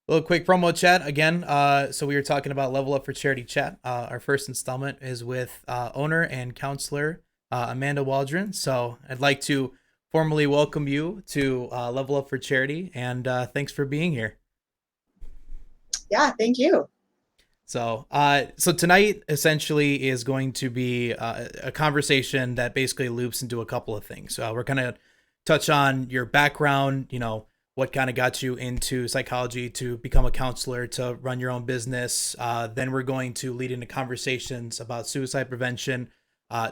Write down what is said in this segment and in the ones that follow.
A little quick promo chat again. So we were talking about Level Up for Charity chat. Our first installment is with owner and counselor Amanda Waldron. So I'd like to formally welcome you to Level Up for Charity, and thanks for being here. Yeah, thank you. So tonight essentially is going to be a conversation that basically loops into a couple of things. We're gonna touch on your background, what kind of got you into psychology to become a counselor to run your own business. Then we're going to lead into conversations about suicide prevention.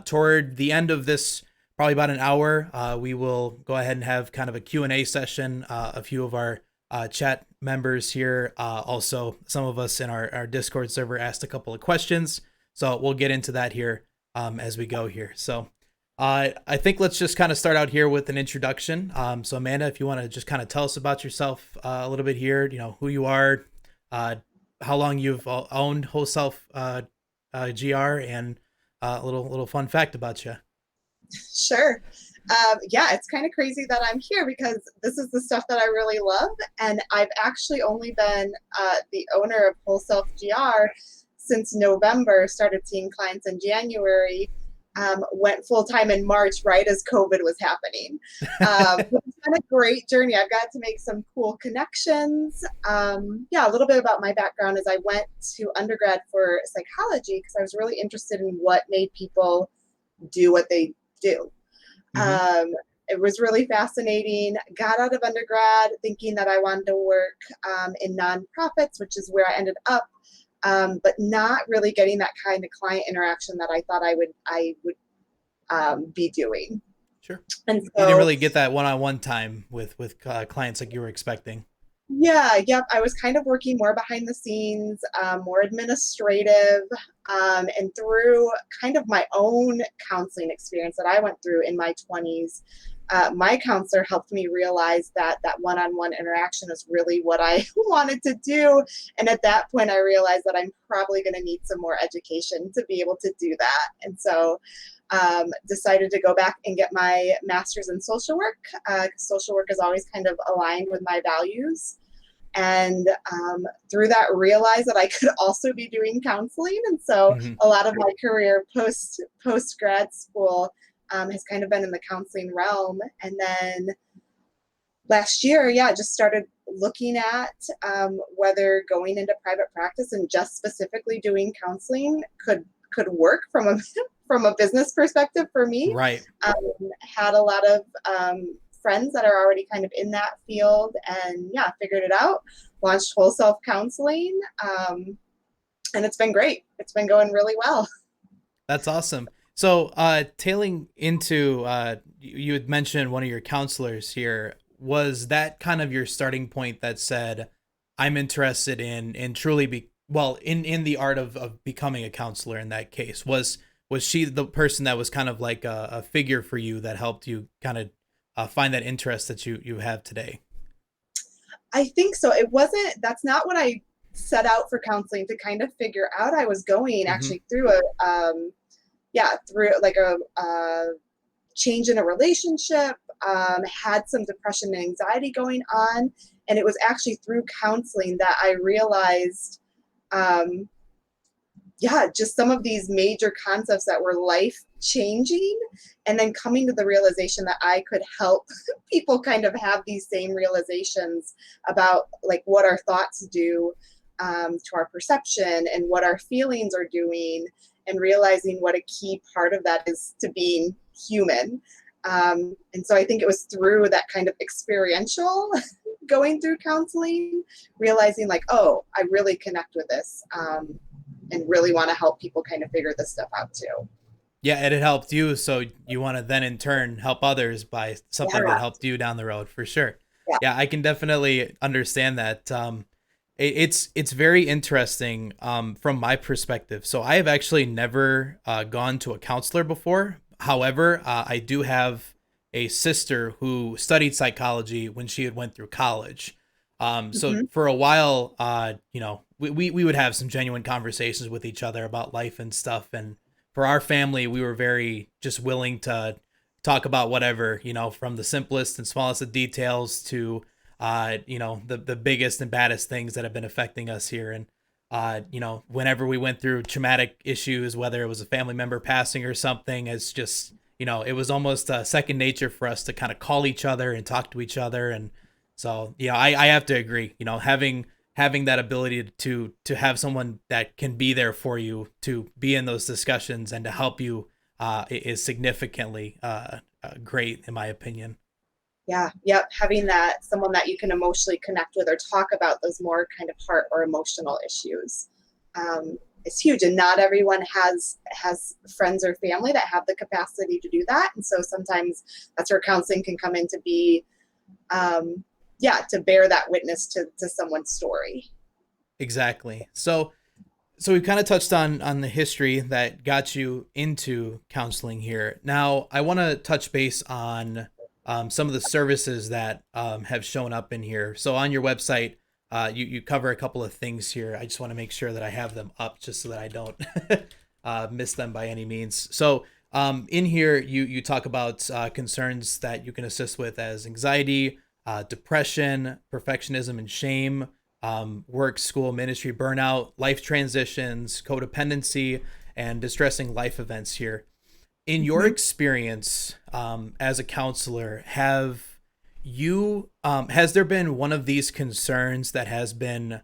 Toward the end of this, probably about an hour, we will go ahead and have kind of a Q&A session. A few of our chat members here. Also, some of us in our Discord server asked a couple of questions. So we'll get into that here as we go here. So I think let's just kind of start out here with an introduction. So Amanda, if you want to just kind of tell us about yourself a little bit here, who you are, uh, how long you've owned Whole Self GR, and a little fun fact about you. Sure. Yeah, it's kind of crazy that I'm here because this is the stuff that I really love. And I've actually only been the owner of Whole Self GR since November, started seeing clients in January, went full time in March, right as COVID was happening. It's been a great journey. I've got to make some cool connections. Yeah, a little bit about my background is I went to undergrad for psychology because I was really interested in what made people do what they do. Mm-hmm. It was really fascinating. Got out of undergrad thinking that I wanted to work in nonprofits, which is where I ended up, but not really getting that kind of client interaction that I thought I would be doing. Sure. And You didn't so, really get that one-on-one time with clients like you were expecting. yeah, yep, I was kind of working more behind the scenes, more administrative, and through kind of my own counseling experience that I went through in my 20s. My counselor helped me realize that that one-on-one interaction is really what I wanted to do. And at that point, I realized that I'm probably going to need some more education to be able to do that. And so decided to go back and get my master's in social work. Social work is always kind of aligned with my values. And through that, realized that I could also be doing counseling. And so Mm-hmm. a lot of my career post grad school has kind of been in the counseling realm. And then last year, yeah, just started looking at whether going into private practice and just specifically doing counseling could work from a from a business perspective for me. Right. Um, had a lot of friends that are already kind of in that field, and yeah, figured it out. Launched Whole Self Counseling, and it's been great. It's been going really well. That's awesome. So, tailing into, you had mentioned one of your counselors here. Was that kind of your starting point that said, "I'm interested in truly be well in the art of becoming a counselor"? In that case, was she the person that was kind of like a figure for you that helped you kind of find that interest that you have today? I think so. It wasn't. That's not what I set out for counseling to kind of figure out. I was going Mm-hmm. actually through yeah, through like a change in a relationship, had some depression and anxiety going on. And it was actually through counseling that I realized, um, yeah, just some of these major concepts that were life changing. And then coming to the realization that I could help people kind of have these same realizations about like what our thoughts do to our perception and what our feelings are doing, and realizing what a key part of that is to being human. And so I think it was through that kind of experiential going through counseling, realizing like, oh, I really connect with this, and really want to help people kind of figure this stuff out too. Yeah, and it helped you, so you want to then in turn help others by something that Yeah, helped you down the road for sure. yeah. Yeah, I can definitely understand that. It's very interesting from my perspective. So I have actually never gone to a counselor before. However, I do have a sister who studied psychology when she had went through college. So Mm-hmm. for a while, we would have some genuine conversations with each other about life and stuff. And for our family, we were very just willing to talk about whatever, from the simplest and smallest of details to the biggest and baddest things that have been affecting us here. And whenever we went through traumatic issues, whether it was a family member passing or something, it's just, it was almost second nature for us to kind of call each other and talk to each other. And so, I have to agree, having that ability to have someone that can be there for you, to be in those discussions and to help you is significantly great, in my opinion. Yeah, yep. Having that someone that you can emotionally connect with or talk about those more kind of heart or emotional issues is huge. And not everyone has friends or family that have the capacity to do that. And so sometimes that's where counseling can come in to be, to bear that witness to someone's story. Exactly. So we kind of touched on the history that got you into counseling here. Now I want to touch base on some of the services that have shown up in here. So on your website, you cover a couple of things here. I just want to make sure that I have them up just so that I don't miss them by any means. So in here, you talk about concerns that you can assist with as anxiety, depression, perfectionism and shame, work, school, ministry, burnout, life transitions, codependency, and distressing life events here. In your experience as a counselor, has there been one of these concerns that has been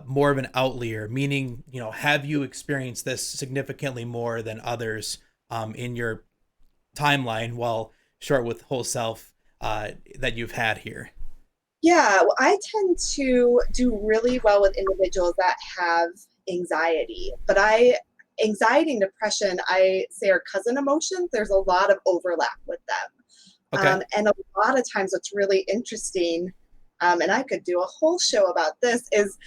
more of an outlier? Meaning, have you experienced this significantly more than others in your timeline, while short with whole self, that you've had here? Yeah, well, I tend to do really well with individuals that have anxiety, but anxiety and depression, I say, are cousin emotions. There's a lot of overlap with them. Okay. And a lot of times what's really interesting, and I could do a whole show about this, is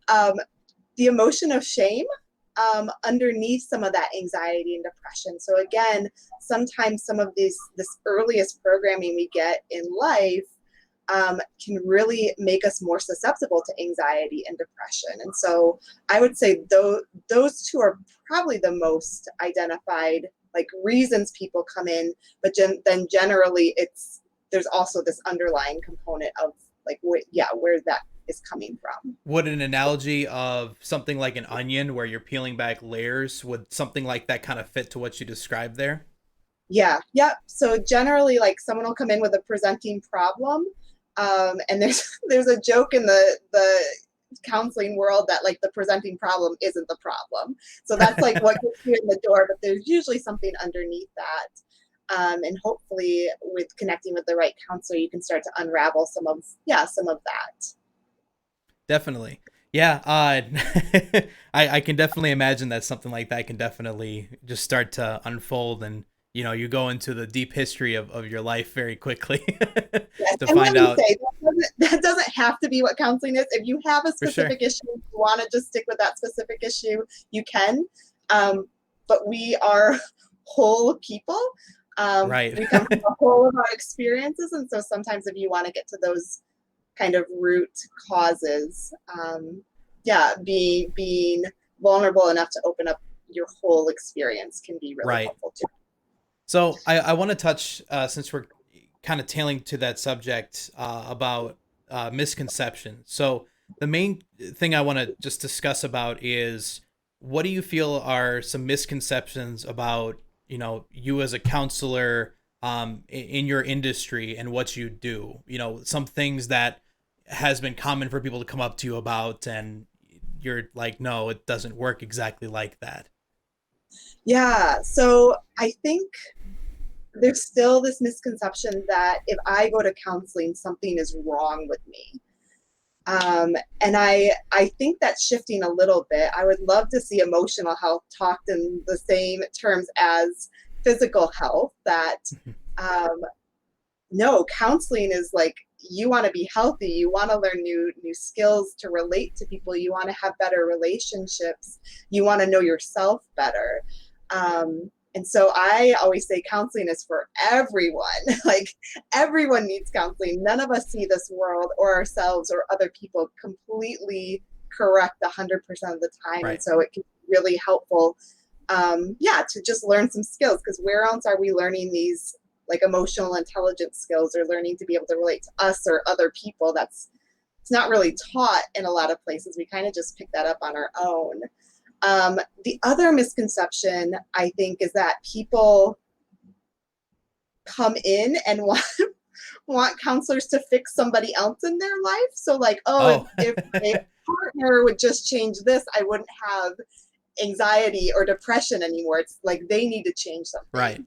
the emotion of shame underneath some of that anxiety and depression. So again, sometimes some of this earliest programming we get in life can really make us more susceptible to anxiety and depression. And so I would say those two are probably the most identified like reasons people come in, but then generally there's also this underlying component of like where that is coming from. Would an analogy of something like an onion where you're peeling back layers, would something like that kind of fit to what you described there? Yeah, yep. So generally, like someone will come in with a presenting problem, and there's a joke in the counseling world that like the presenting problem isn't the problem. So that's like what gets you in the door, but there's usually something underneath that. And hopefully with connecting with the right counselor, you can start to unravel some of that. Definitely. Yeah. I can definitely imagine that something like that can definitely just start to unfold, and, you go into the deep history of your life very quickly Yes. to And let find me out. say that doesn't have to be what counseling is. If you have a For sure. specific issue, you want to just stick with that specific issue, you can. But we are whole people. Right. We come from the whole of our experiences, and so sometimes if you want to get to those kind of root causes, being vulnerable enough to open up your whole experience can be really Right. helpful too. So I want to touch, since we're kind of tailing to that subject, about misconception. So the main thing I want to just discuss about is, what do you feel are some misconceptions about, you as a counselor, in your industry and what you do? Some things that has been common for people to come up to you about, and you're like, no, it doesn't work exactly like that. Yeah, so I think there's still this misconception that if I go to counseling, something is wrong with me. And I think that's shifting a little bit. I would love to see emotional health talked in the same terms as physical health. That no, counseling is like you want to be healthy, you want to learn new skills to relate to people, you want to have better relationships, you want to know yourself better. And so I always say counseling is for everyone. Like everyone needs counseling. None of us see this world or ourselves or other people completely correct 100% of the time. And Right. so it can be really helpful, to just learn some skills, because where else are we learning these like emotional intelligence skills or learning to be able to relate to us or other people. It's not really taught in a lot of places. We kind of just pick that up on our own. The other misconception, I think, is that people come in and want counselors to fix somebody else in their life. So like, Oh, if my partner would just change this, I wouldn't have anxiety or depression anymore. It's like they need to change right.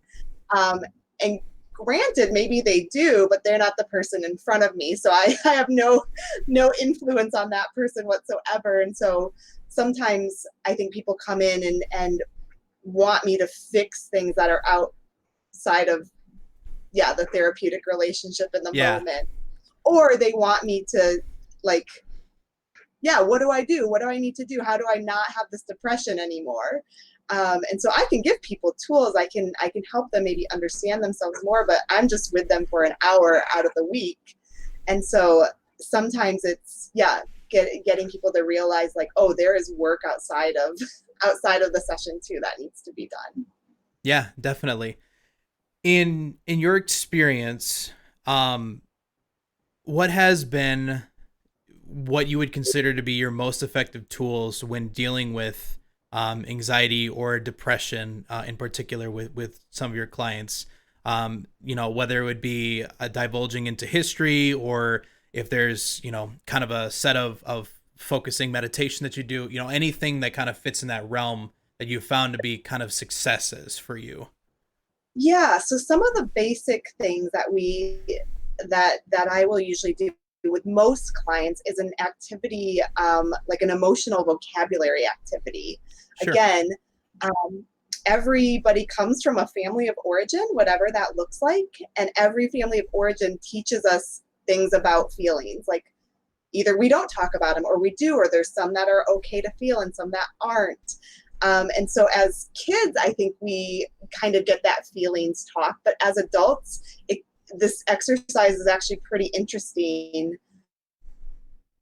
something. And granted, maybe they do, but they're not the person in front of me. So I have no influence on that person whatsoever. And so sometimes I think people come in and want me to fix things that are outside of the therapeutic relationship in the Yeah. moment. Or they want me to like, what do I do? What do I need to do? How do I not have this depression anymore? And so I can give people tools. I can help them maybe understand themselves more, but I'm just with them for an hour out of the week. And so sometimes it's, getting people to realize like, oh, there is work outside of the session too that needs to be done. Yeah, definitely. In your experience, what has been what you would consider to be your most effective tools when dealing with anxiety or depression, in particular with some of your clients? Whether it would be divulging into history, or if there's, kind of a set of focusing meditation that you do, anything that kind of fits in that realm that you found to be kind of successes for you. Yeah, so some of the basic things that I will usually do with most clients is an activity, like an emotional vocabulary activity. Sure. Again, everybody comes from a family of origin, whatever that looks like, and every family of origin teaches us things about feelings. Like either we don't talk about them or we do, or there's some that are okay to feel and some that aren't. And so as kids, I think we kind of get that feelings talk, but as adults, this exercise is actually pretty interesting,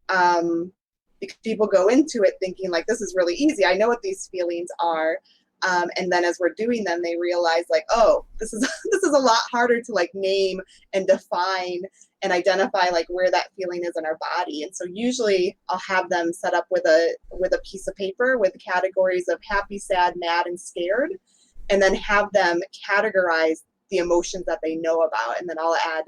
because people go into it thinking like, this is really easy. I know what these feelings are. And then as we're doing them, they realize like, oh, this is this is a lot harder to like name and define and identify like where that feeling is in our body. And so usually I'll have them set up with a piece of paper with categories of happy, sad, mad, and scared, and then have them categorize the emotions that they know about. And then I'll add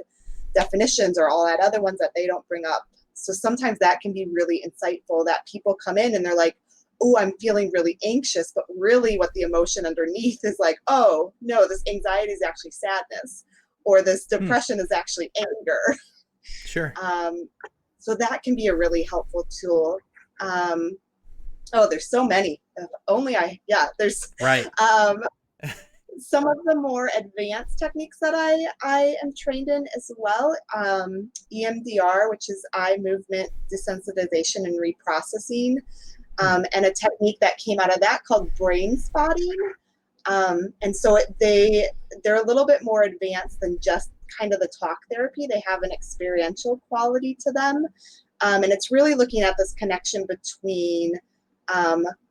definitions, or I'll add other ones that they don't bring up. So sometimes that can be really insightful, that people come in and they're like, oh, I'm feeling really anxious, but really what the emotion underneath is like, oh no, this anxiety is actually sadness, or this depression is actually anger. Sure. So that can be a really helpful tool. There's so many. There's Right. some of the more advanced techniques that I am trained in as well. EMDR, which is eye movement desensitization and reprocessing. And a technique that came out of that called brain spotting. And so they're a little bit more advanced than just kind of the talk therapy. They have an experiential quality to them. And it's really looking at this connection between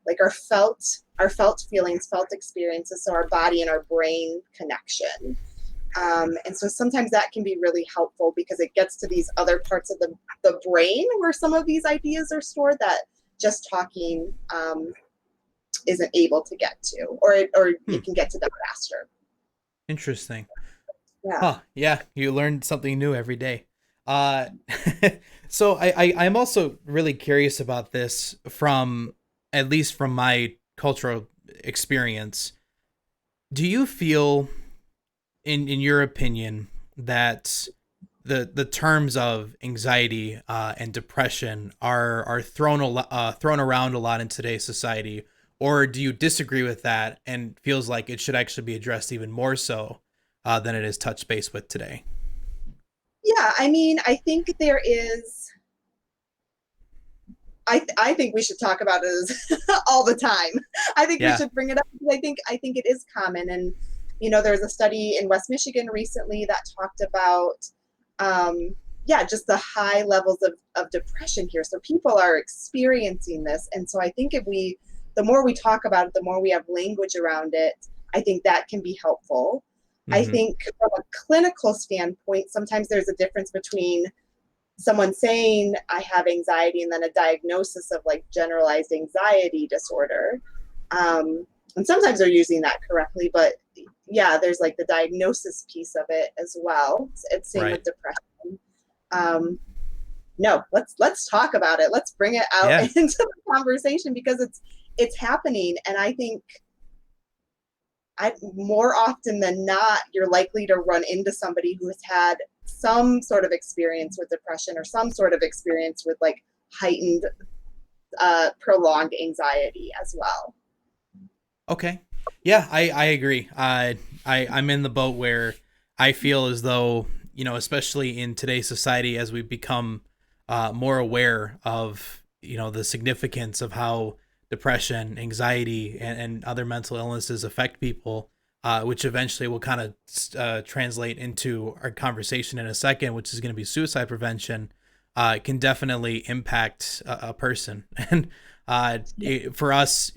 like our felt feelings, felt experiences, so our body and our brain connection. And so sometimes that can be really helpful because it gets to these other parts of the brain where some of these ideas are stored that just talking isn't able to get to, or it can get to them faster. Interesting. Yeah. Huh. Yeah. You learn something new every day. Uh, so I'm also really curious about this at least from my cultural experience. Do you feel, in your opinion, that the terms of anxiety and depression are thrown around a lot in today's society, or do you disagree with that and feels like it should actually be addressed even more so than it is touched base with today? Yeah, I mean, I think there is. I think we should talk about it all the time. I think we Yeah. should bring it up because I think it is common. And there's a study in West Michigan recently that talked about just the high levels of depression here. So people are experiencing this. And so I think the more we talk about it, the more we have language around it, I think that can be helpful. I Hmm. think from a clinical standpoint, sometimes there's a difference between someone saying I have anxiety and then a diagnosis of like generalized anxiety disorder. And sometimes they're using that correctly, but yeah, there's like the diagnosis piece of it as well. It's same Right. with depression. Um, no, let's talk about it. Let's bring it out Yeah. into the conversation because it's happening, and I think I more often than not, you're likely to run into somebody who has had some sort of experience with depression or some sort of experience with like heightened, prolonged anxiety as well. Okay. Yeah, I agree. I'm in the boat where I feel as though, especially in today's society, as we become more aware of, the significance of how depression, anxiety, and other mental illnesses affect people, which eventually will kind of translate into our conversation in a second, which is going to be suicide prevention. It can definitely impact a person. And for us,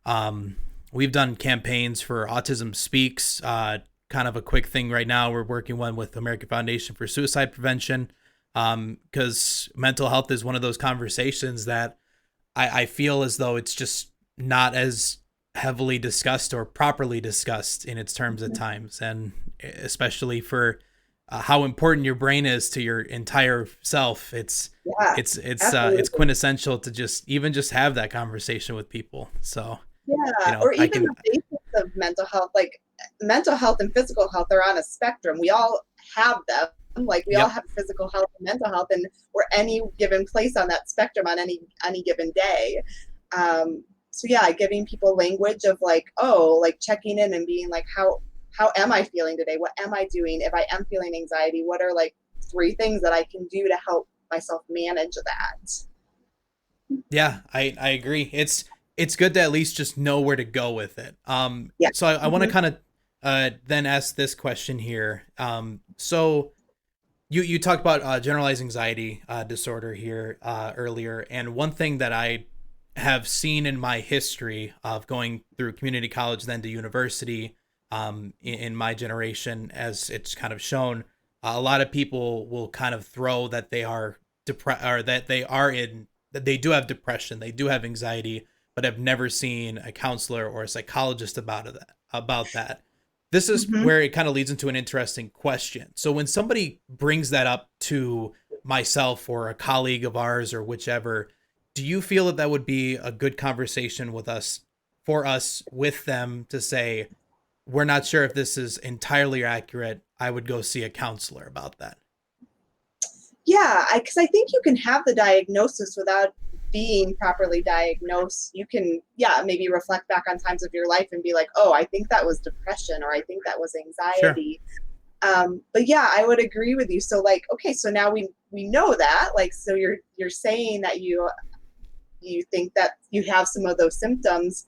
um, we've done campaigns for Autism Speaks. Kind of a quick thing right now. We're working one with American Foundation for Suicide Prevention, because mental health is one of those conversations that I feel as though it's just not as heavily discussed or properly discussed in its terms at times, and especially for how important your brain is to your entire self. Yeah, It's absolutely. quintessential to just have that conversation with people. So Yeah, or I even can. the basics of mental health, like mental health and physical health are on a spectrum. We all have them. Like we all Yep. have physical health and mental health, and we're any given place on that spectrum on any given day. So yeah, giving people language of like, oh, like checking in and being like, how am I feeling today? What am I doing? If I am feeling anxiety, what are like 3 things that I can do to help myself manage that? Yeah, I agree. It's good to at least just know where to go with it. Yeah. So I want to Mm-hmm. kind of then ask this question here. So you talked about generalized anxiety disorder here earlier, and one thing that I have seen in my history of going through community college then to university, in my generation, as it's kind of shown, a lot of people will kind of throw that they are depressed, or that they do have depression, they do have anxiety, but have never seen a counselor or a psychologist about that. This is Mm-hmm. where it kind of leads into an interesting question. So when somebody brings that up to myself or a colleague of ours or whichever, do you feel that that would be a good conversation with us, for us with them, to say, we're not sure if this is entirely accurate, I would go see a counselor about that? Yeah, because I think you can have the diagnosis without being properly diagnosed. You can, yeah, maybe reflect back on times of your life and be like, oh, I think that was depression or I think that was Sure. anxiety. But yeah, I would agree with you. So like, okay, so now we know that. Like, so you're saying that you think that you have some of those symptoms.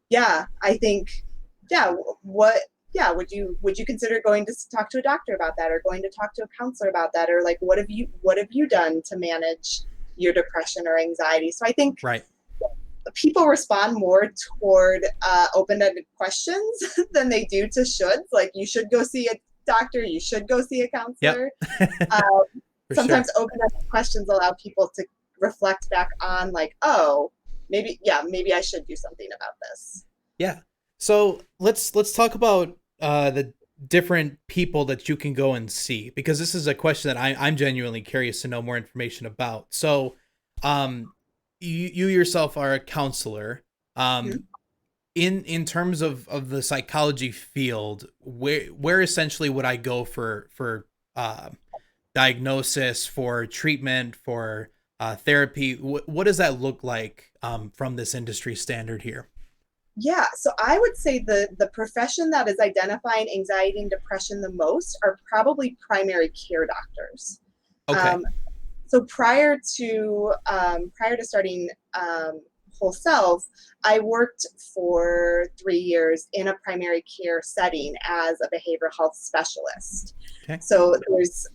Yeah, I think, yeah, what, yeah, would you consider going to talk to a doctor about that or going to talk to a counselor about that? Or like, what have you done to manage your depression or anxiety? So I think Right. people respond more toward open-ended questions than they do to shoulds. Like, you should go see a doctor, you should go see a Yep. counselor. Um, For Sometimes sure. open-ended questions allow people to reflect back on like, oh, maybe, yeah, maybe I should do something about this. Yeah. So let's talk about the different people that you can go and see, because this is a question that I'm genuinely curious to know more information about. So, um, you yourself are a counselor. Mhm. Um, in terms of the psychology field, where essentially would I go for uh, diagnosis, for treatment, for therapy? What does that look like from this industry standard here? Yeah, so I would say the profession that is identifying anxiety and depression the most are probably primary care doctors. Okay. Um, so prior to starting Whole Self, I worked for 3 years in a primary care setting as a behavioral health specialist. Okay. So there's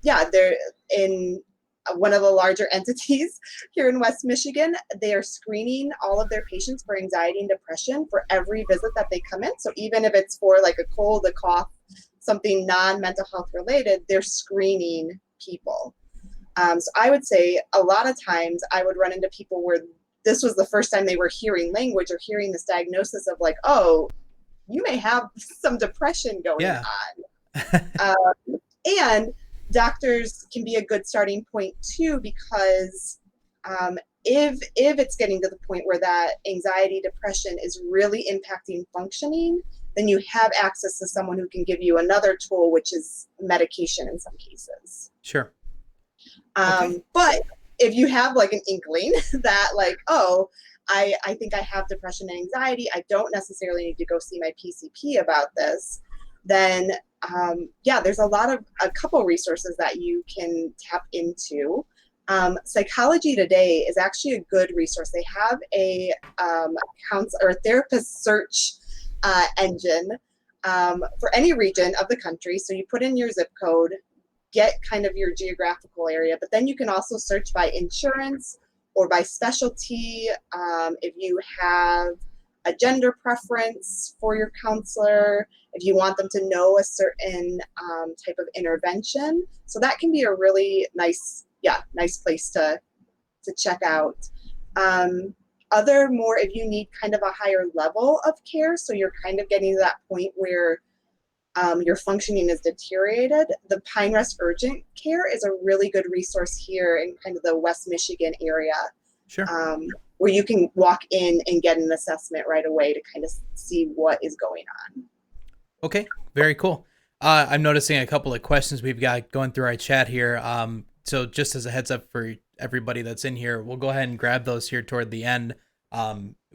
yeah, there in one of the larger entities here in West Michigan. They are screening all of their patients for anxiety and depression for every visit that they come in. So even if it's for like a cold, a cough, something non-mental health related, they're screening people. So I would say a lot of times I would run into people where this was the first time they were hearing language or hearing this diagnosis of like, oh, you may have some depression going Yeah. on. And doctors can be a good starting point too, because if it's getting to the point where that anxiety, depression is really impacting functioning, then you have access to someone who can give you another tool, which is medication in some cases. Sure. Okay. But if you have like an inkling that like, oh, I think I have depression and anxiety, I don't necessarily need to go see my PCP about this, then there's a couple resources that you can tap into. Psychology Today is actually a good resource. They have a counselor or therapist search engine for any region of the country. So you put in your zip code, get kind of your geographical area, but then you can also search by insurance or by specialty. If you have a gender preference for your counselor, if you want them to know a certain type of intervention. So that can be a really nice place to check out. If you need kind of a higher level of care, so you're kind of getting to that point where your functioning is deteriorated, the Pine Rest Urgent Care is a really good resource here in kind of the West Michigan area. Sure. Where you can walk in and get an assessment right away to kind of see what is going on. Okay, very cool. I'm noticing a couple of questions we've got going through our chat here. So just as a heads up for everybody that's in here, we'll go ahead and grab those here toward the end.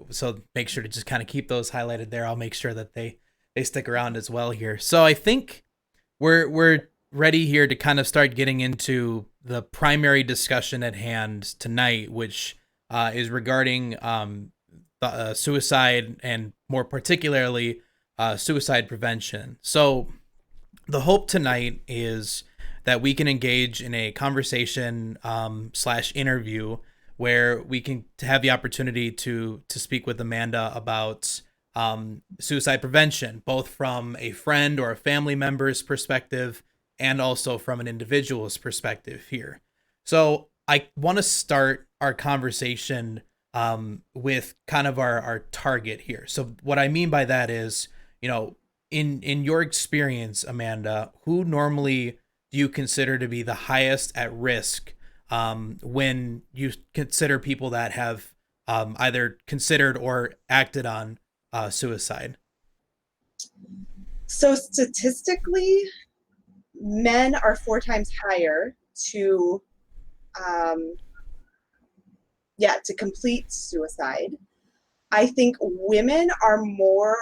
So make sure to just kind of keep those highlighted there. I'll make sure that they stick around as well here. So I think we're ready here to kind of start getting into the primary discussion at hand tonight, which is regarding suicide and more particularly suicide prevention. So the hope tonight is that we can engage in a conversation / interview where we can have the opportunity to speak with Amanda about suicide prevention, both from a friend or a family member's perspective and also from an individual's perspective here. So I want to start our conversation with kind of our target here. So what I mean by that is, in your experience, Amanda, who normally do you consider to be the highest at risk when you consider people that have either considered or acted on suicide? So statistically, men are 4 times higher to complete suicide. I think women are more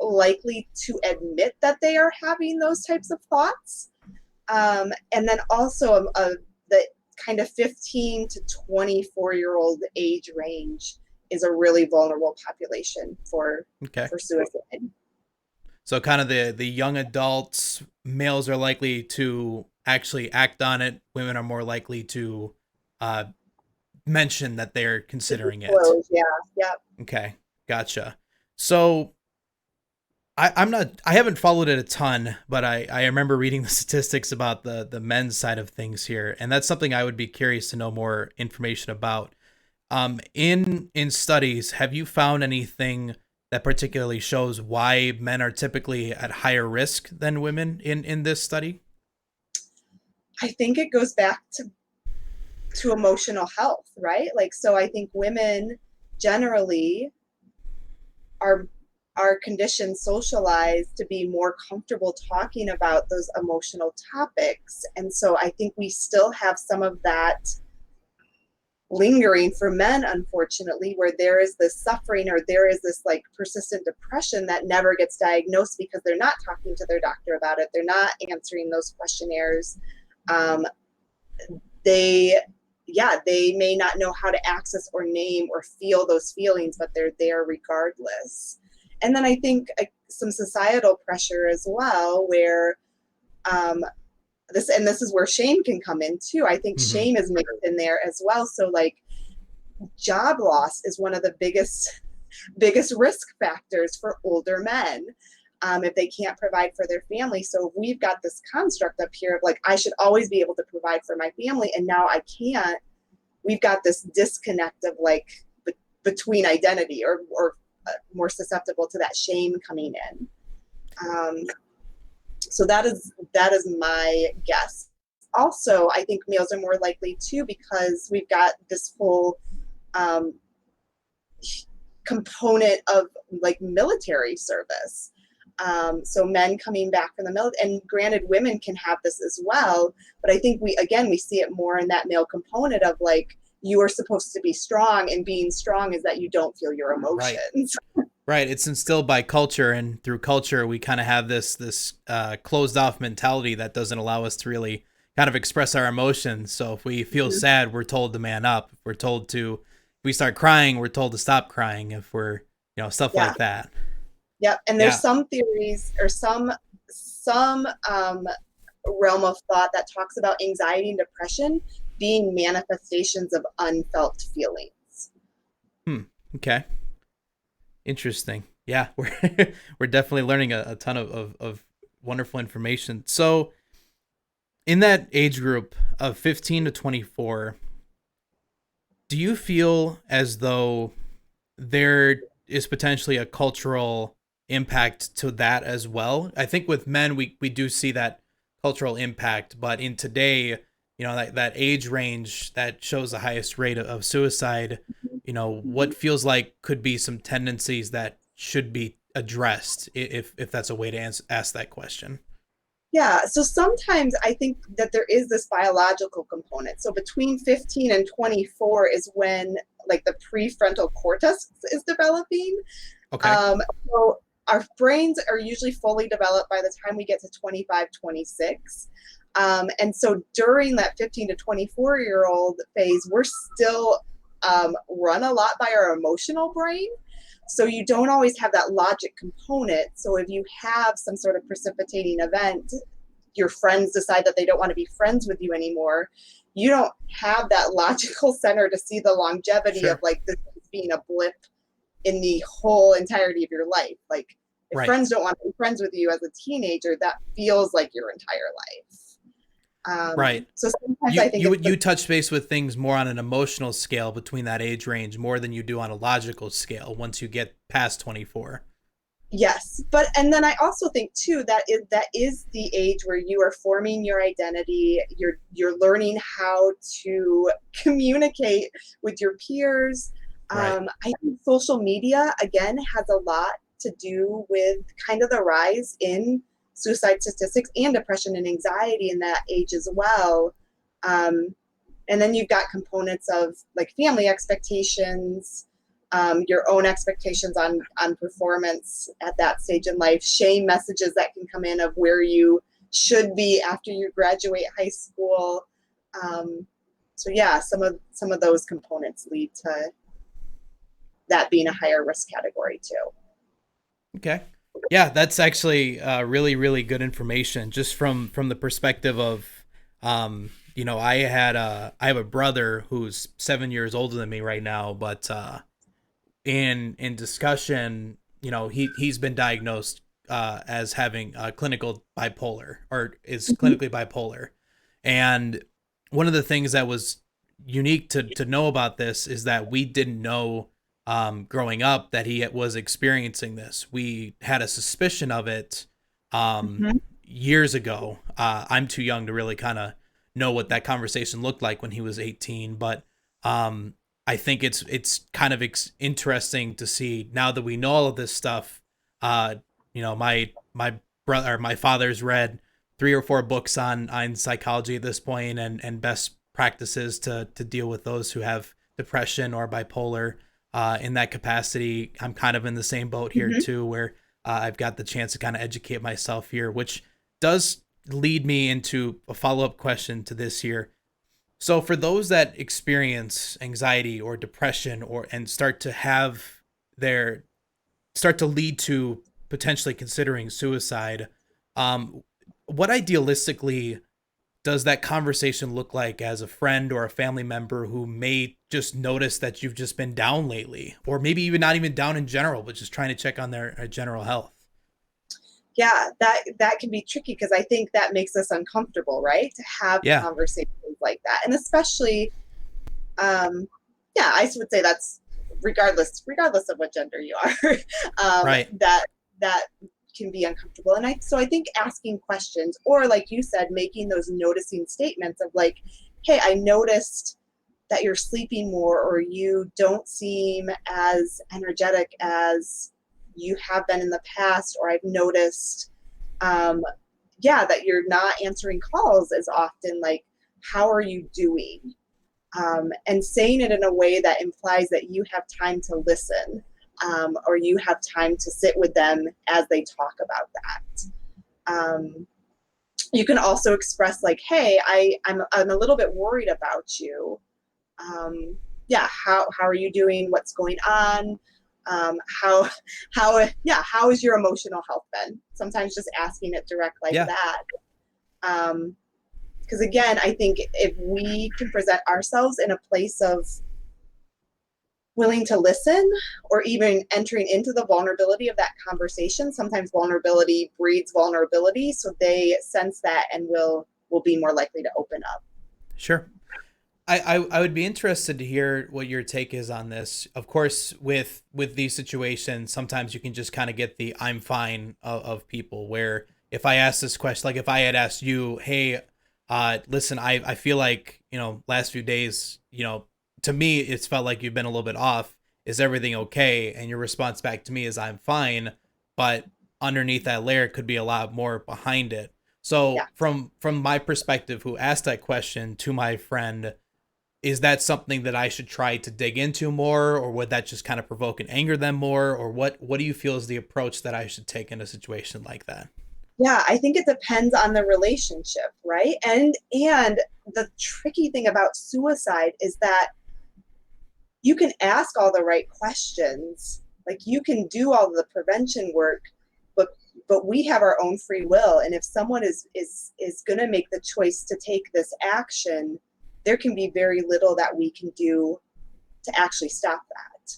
likely to admit that they are having those types of thoughts. And then also the kind of 15 to 24-year-old age range is a really vulnerable population for suicide. So kind of the young adults, males are likely to actually act on it. Women are more likely to mention that they're considering it. Yeah. Okay, gotcha. So I haven't followed it a ton, but I remember reading the statistics about the men's side of things here, and that's something I would be curious to know more information about. In studies, have you found anything that particularly shows why men are typically at higher risk than women in this study? I think it goes back to emotional health, right? Like, so I think women generally are conditioned, socialized to be more comfortable talking about those emotional topics. And so I think we still have some of that lingering for men, unfortunately, where there is this suffering or there is this like persistent depression that never gets diagnosed because they're not talking to their doctor about it. They're not answering those questionnaires. They may not know how to access or name or feel those feelings, but they're there regardless. And then I think some societal pressure as well, where this is where shame can come in too. I think Hmm. shame is mixed in there as well. So like job loss is one of the biggest risk factors for older men, if they can't provide for their family. So we've got this construct up here of like, I should always be able to provide for my family, and now I can't. We've got this disconnect of like between identity, or more susceptible to that shame coming in. Um, so that is my guess. Also, I think males are more likely too, because we've got this whole um, component of like military service. So men coming back from the military, and granted, women can have this as well, but I think we see it more in that male component of like, you are supposed to be strong, and being strong is that you don't feel your Right. emotions. Right. It's instilled by culture, and through culture, we kind of have this closed off mentality that doesn't allow us to really kind of express our emotions. So if we feel sad, we're told to man up. If we're told to, if we start crying, we're told to stop crying. If we're, stuff Yeah. like that. Yep. And there's Yeah. some theories, or some realm of thought that talks about anxiety and depression being manifestations of unfelt feelings. Hmm. Okay. Interesting. Yeah, we're we're definitely learning a ton of wonderful information. So in that age group of 15 to 24, do you feel as though there is potentially a cultural impact to that as well? I think with men, we do see that cultural impact, but in today, that age range that shows the highest rate of suicide, what feels like could be some tendencies that should be addressed, if that's a way to ask that question. Yeah, so sometimes I think that there is this biological component. So between 15 and 24 is when like the prefrontal cortex is developing. Okay. Um, so our brains are usually fully developed by the time we get to 25, 26. And so during that 15 to 24-year-old phase, we're still run a lot by our emotional brain. So you don't always have that logic component. So if you have some sort of precipitating event, your friends decide that they don't want to be friends with you anymore, you don't have that logical center to see the longevity of Sure. like this being a blip in the whole entirety of your life. Like if Right. friends don't want to be friends with you as a teenager, that feels like your entire life. Right. So sometimes You I think you it's you touch base with things more on an emotional scale between that age range more than you do on a logical scale once you get past 24. yes, but and then I also think too that is the age where you are forming your identity. You're learning how to communicate with your peers. Right. I think social media again has a lot to do with kind of the rise in suicide statistics and depression and anxiety in that age as well. Um, and then you've got components of like family expectations, your own expectations on performance at that stage in life, shame messages that can come in of where you should be after you graduate high school. Um, so yeah, some of those components lead to that being a higher risk category too. Okay. Yeah, that's actually really really good information just from the perspective of I have a brother who's 7 years older than me right now, but in discussion, he's been diagnosed as having clinical bipolar, or is Mm-hmm. clinically bipolar. And one of the things that was unique to know about this is that we didn't know growing up that he was experiencing this. We had a suspicion of it Mm-hmm. years ago. I'm too young to really kind of know what that conversation looked like when he was 18, but um, I think it's kind of interesting to see now that we know all of this stuff. Uh, my brother, or my father's read 3 or 4 books on psychology at this point, and best practices to deal with those who have depression or bipolar. In that capacity, I'm kind of in the same boat here Mm-hmm. too, where I've got the chance to kind of educate myself here, which does lead me into a follow up question to this here. So for those that experience anxiety or depression, or and their start to lead to potentially considering suicide, um, what idealistically does that conversation look like as a friend or a family member who may just notice that you've just been down lately, or maybe even not even down in general, but just trying to check on their general health? Yeah, that can be tricky because I think that makes us uncomfortable, right? To have Yeah, conversations like that, and especially, yeah, I would say that's regardless of what gender you are, right. that can be uncomfortable. And I think asking questions, or like you said, making those noticing statements of like, hey, I noticed that you're sleeping more, or you don't seem as energetic as you have been in the past, or I've noticed, um, yeah, that you're not answering calls as often. Like, how are you doing? And saying it in a way that implies that you have time to listen, or you have time to sit with them as they talk about that. You can also express like, hey, I'm a little bit worried about you. Yeah, how are you doing? What's going on? How how is your emotional health been? Sometimes just asking it direct like Yeah, that. Because again, I think if we can present ourselves in a place of willing to listen, or even entering into the vulnerability of that conversation, sometimes vulnerability breeds vulnerability, so they sense that and will be more likely to open up. sure. I would be interested to hear what your take is on this. Of course, with these situations, sometimes you can just kind of get the "I'm fine" of people. Where if I ask this question, like if I had asked you, "Hey, listen, I feel like last few days, to me it's felt like you've been a little bit off. Is everything okay?" And your response back to me is, "I'm fine," but underneath that layer could be a lot more behind it. Yeah. So from my perspective, who asked that question to my friend, is that something that I should try to dig into more, or would that just kind of provoke and anger them more, or what do you feel is the approach that I should take in a situation like that? Yeah, I think it depends on the relationship, right? And the tricky thing about suicide is that you can ask all the right questions, like you can do all the prevention work, but we have our own free will, and if someone is going to make the choice to take this action, there can be very little that we can do to actually stop that.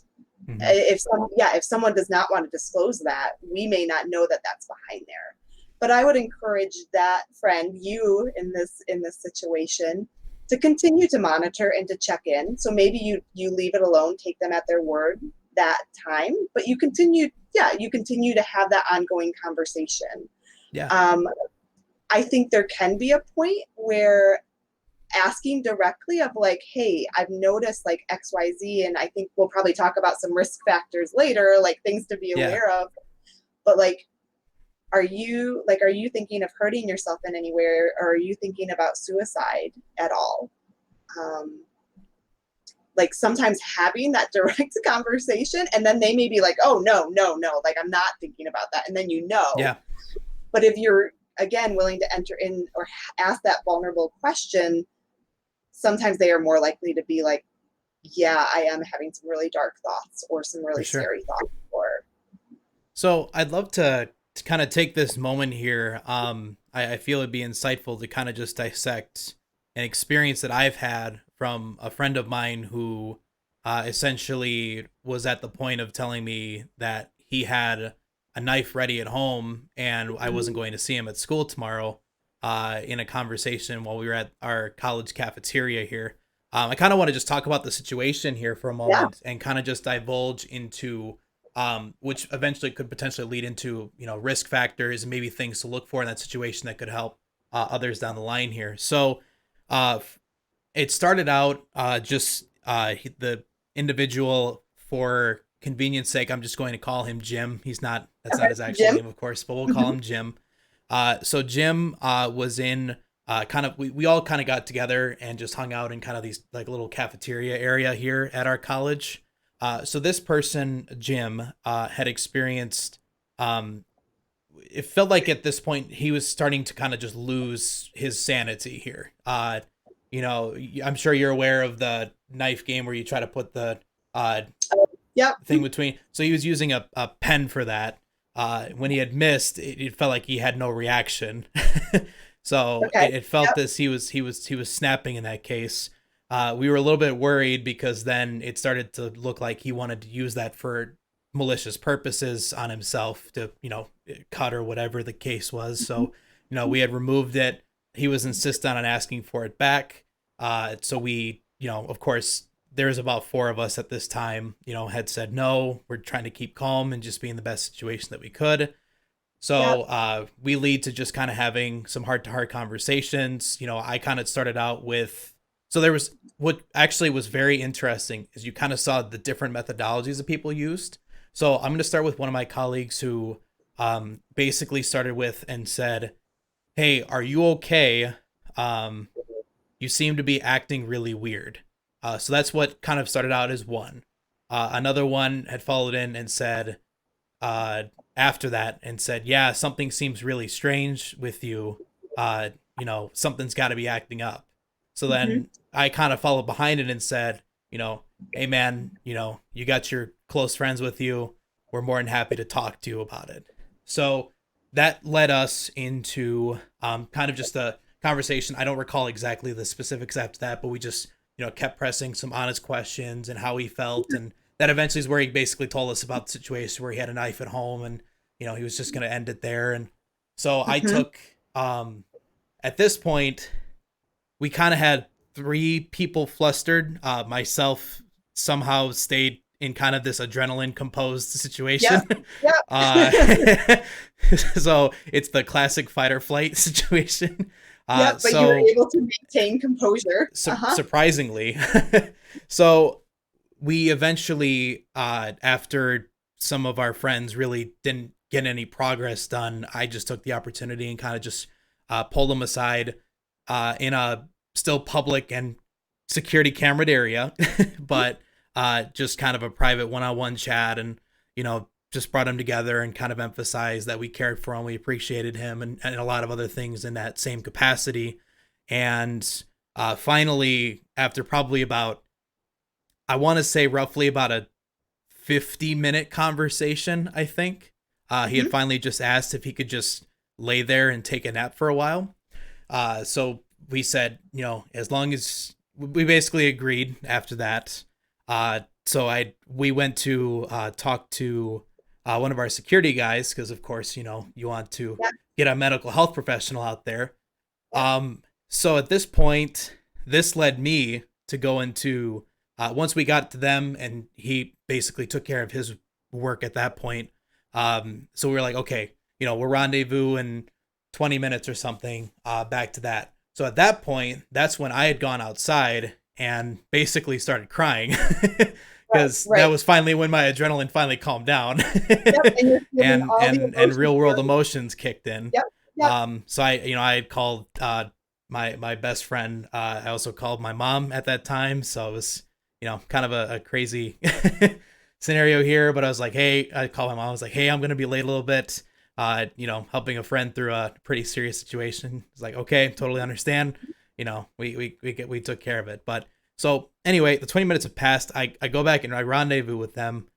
Hmm. If someone does not want to disclose that, we may not know that that's behind there. But I would encourage that friend, you in this situation, to continue to monitor and to check in. So maybe you leave it alone, take them at their word that time, but you continue to have that ongoing conversation. Yeah, um, I think there can be a point where asking directly of like, hey, I've noticed like XYZ, and I think we'll probably talk about some risk factors later, like things to be yeah. aware of. But like, are you thinking of hurting yourself in any way, or are you thinking about suicide at all? Um, like sometimes having that direct conversation, and then they may be like, oh no, no, no, like I'm not thinking about that, and then Yeah. but if you're again willing to enter in or ask that vulnerable question, sometimes they are more likely to be like, yeah, I am having some really dark thoughts or some For really sure. scary thoughts. Or So I'd love to kind of take this moment here. I feel it'd be insightful to kind of just dissect an experience that I've had from a friend of mine who essentially was at the point of telling me that he had a knife ready at home and I wasn't going to see him at school tomorrow. In a conversation while we were at our college cafeteria here. I kind of want to just talk about the situation here for a yeah, moment and kind of just divulge into which eventually could potentially lead into risk factors and maybe things to look for in that situation that could help others down the line here. So uh, it started out just the individual, for convenience sake, I'm just going to call him Jim. That's not okay, his actual Jim. name, of course, but we'll call Mhm. him Jim. So Jim was in kind of, we all kind of got together and just hung out in kind of these like little cafeteria area here at our college. So this person, Jim, had experienced, um, it felt like at this point he was starting to kind of just lose his sanity here. I'm sure you're aware of the knife game where you try to put the uh, Yep. thing between. So he was using a pen for that. When he had missed, it felt like he had no reaction. So Okay. it felt Yep. this he was snapping in that case. We were a little bit worried because then it started to look like he wanted to use that for malicious purposes on himself to, cut or whatever the case was. So, we had removed it. He was insistent on asking for it back. So we, of course, there's about four of us at this time, had said no. We're trying to keep calm and just be in the best situation that we could. So Yep. we lead to just kind of having some heart to heart conversations. I kind of started out with, so there was what actually was very interesting is you kind of saw the different methodologies that people used. So I'm going to start with one of my colleagues who basically started with and said, "Hey, are you okay? Um, you seem to be acting really weird." So that's what kind of started out as one. Another one had followed in and said, uh, after that and said, "Yeah, something seems really strange with you. Something's got to be acting up." So Hmm. then I kind of followed behind it and said, "Hey man, you got your close friends with you. We're more than happy to talk to you about it." So that led us into kind of just a conversation. I don't recall exactly the specifics after that, but we just kept pressing some honest questions and how he felt, and that eventually is where he basically told us about the situation where he had a knife at home and he was just going to end it there. And so I Hmm. took at this point we kind of had three people flustered. Myself somehow stayed in kind of this adrenaline composed situation. Yep. Yep. uh, so it's the classic fight or flight situation. Yep. But you were So able to maintain composure. Uh-huh. surprisingly, so we eventually, after some of our friends really didn't get any progress done, I just took the opportunity and kind of just pulled them aside in a still public and security cameraed area, but just kind of a private one-on-one chat, and just brought him together and kind of emphasized that we cared for him, we appreciated him, and a lot of other things in that same capacity. And finally, after probably about, I want to say roughly about a 50-minute conversation, I think. He had Hmm. finally just asked if he could just lay there and take a nap for a while. So we said, as long as we basically agreed after that. So we went to talk to one of our security guys because, of course, you want to Yep. get a medical health professional out there. Yep. So at this point, this led me to go into once we got to them, and he basically took care of his work at that point. So we were like, okay, we'll rendezvous in 20 minutes or something. Back to that. So at that point, that's when I had gone outside and basically started crying Right. because that Right. was finally when my adrenaline finally calmed down Yep. And you're feeling and all the and emotions real world you're. emotions kicked in. Yep. Yep. So I had called my best friend. I also called my mom at that time, so it was kind of a crazy scenario here. But I was like, hey, I called my mom. I was like, hey, I'm gonna be late a little bit. Helping a friend through a pretty serious situation. It's like, okay, totally understand. We took care of it. But so anyway, the 20 minutes have passed. I go back and I rendezvous with them.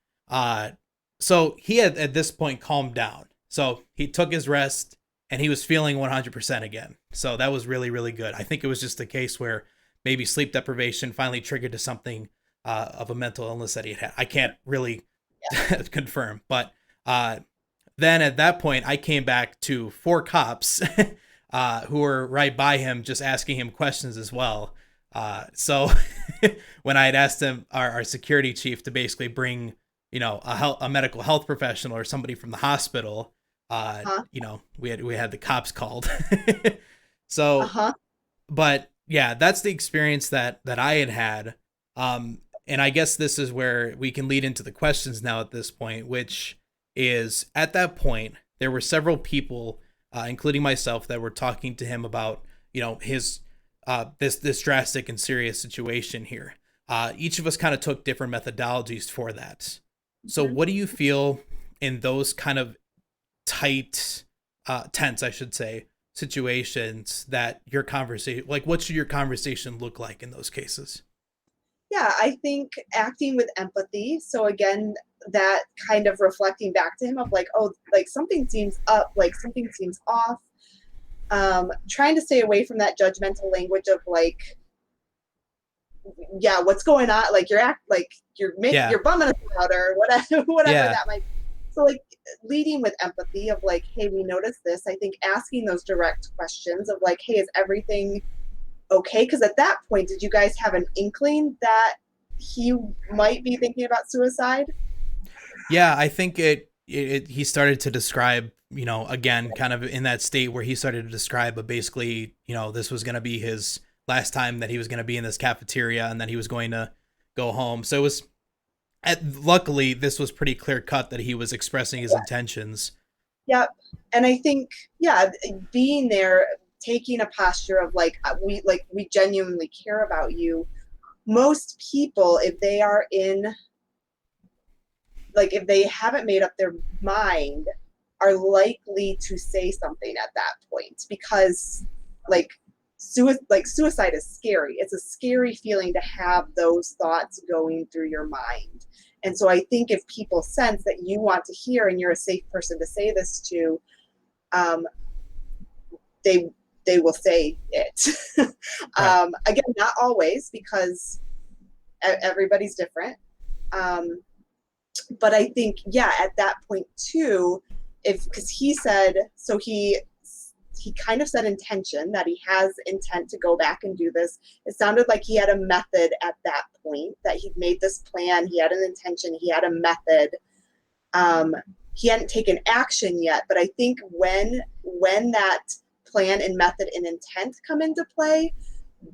So he had at this point calmed down. So he took his rest and he was feeling 100% again. So that was really, really good. I think it was just a case where maybe sleep deprivation finally triggered to something of a mental illness that he had. I can't really confirm, but then at that point, I came back to four cops who were right by him, just asking him questions as well. So when I had asked him, our security chief, to basically bring, a medical health professional or somebody from the hospital, Uh-huh. we had the cops called. So, Uh-huh. but yeah, that's the experience that I had had. And I guess this is where we can lead into the questions now at this point, which is at that point there were several people, including myself, that were talking to him about his this drastic and serious situation here. Each of us kind of took different methodologies for that. So, Hmm. what do you feel in those kind of tight, tense, I should say, situations that your conversation, like, what should your conversation look like in those cases? Yeah, I think acting with empathy. So again, that kind of reflecting back to him of like, oh, like something seems up, like something seems off. Trying to stay away from that judgmental language of like, yeah, what's going on? Like Yeah. you're bumming us out or whatever, whatever Yeah. that might be. So like leading with empathy of like, hey, we noticed this. I think asking those direct questions of like, hey, is everything okay? Because at that point, did you guys have an inkling that he might be thinking about suicide? Yeah, I think he started to describe, again, kind of in that state where he started to describe, but basically, this was going to be his last time that he was going to be in this cafeteria, and then he was going to go home. So it was, luckily, this was pretty clear cut that he was expressing his intentions. Yep. And I think, yeah, being there, taking a posture of we genuinely care about you. Most people, if they are in, like, if they haven't made up their mind, are likely to say something at that point because, like, suicide is scary. It's a scary feeling to have those thoughts going through your mind. And so I think if people sense that you want to hear and you're a safe person to say this to, um, they they will say it. Right. Again, not always because everybody's different. Um, but I think, yeah, at that point too, if because he said so he kind of said intention that he has intent to go back and do this. It sounded like he had a method at that point that he'd made this plan. He had an intention. He had a method. Um, he hadn't taken action yet, but I think when that plan and method and intent come into play,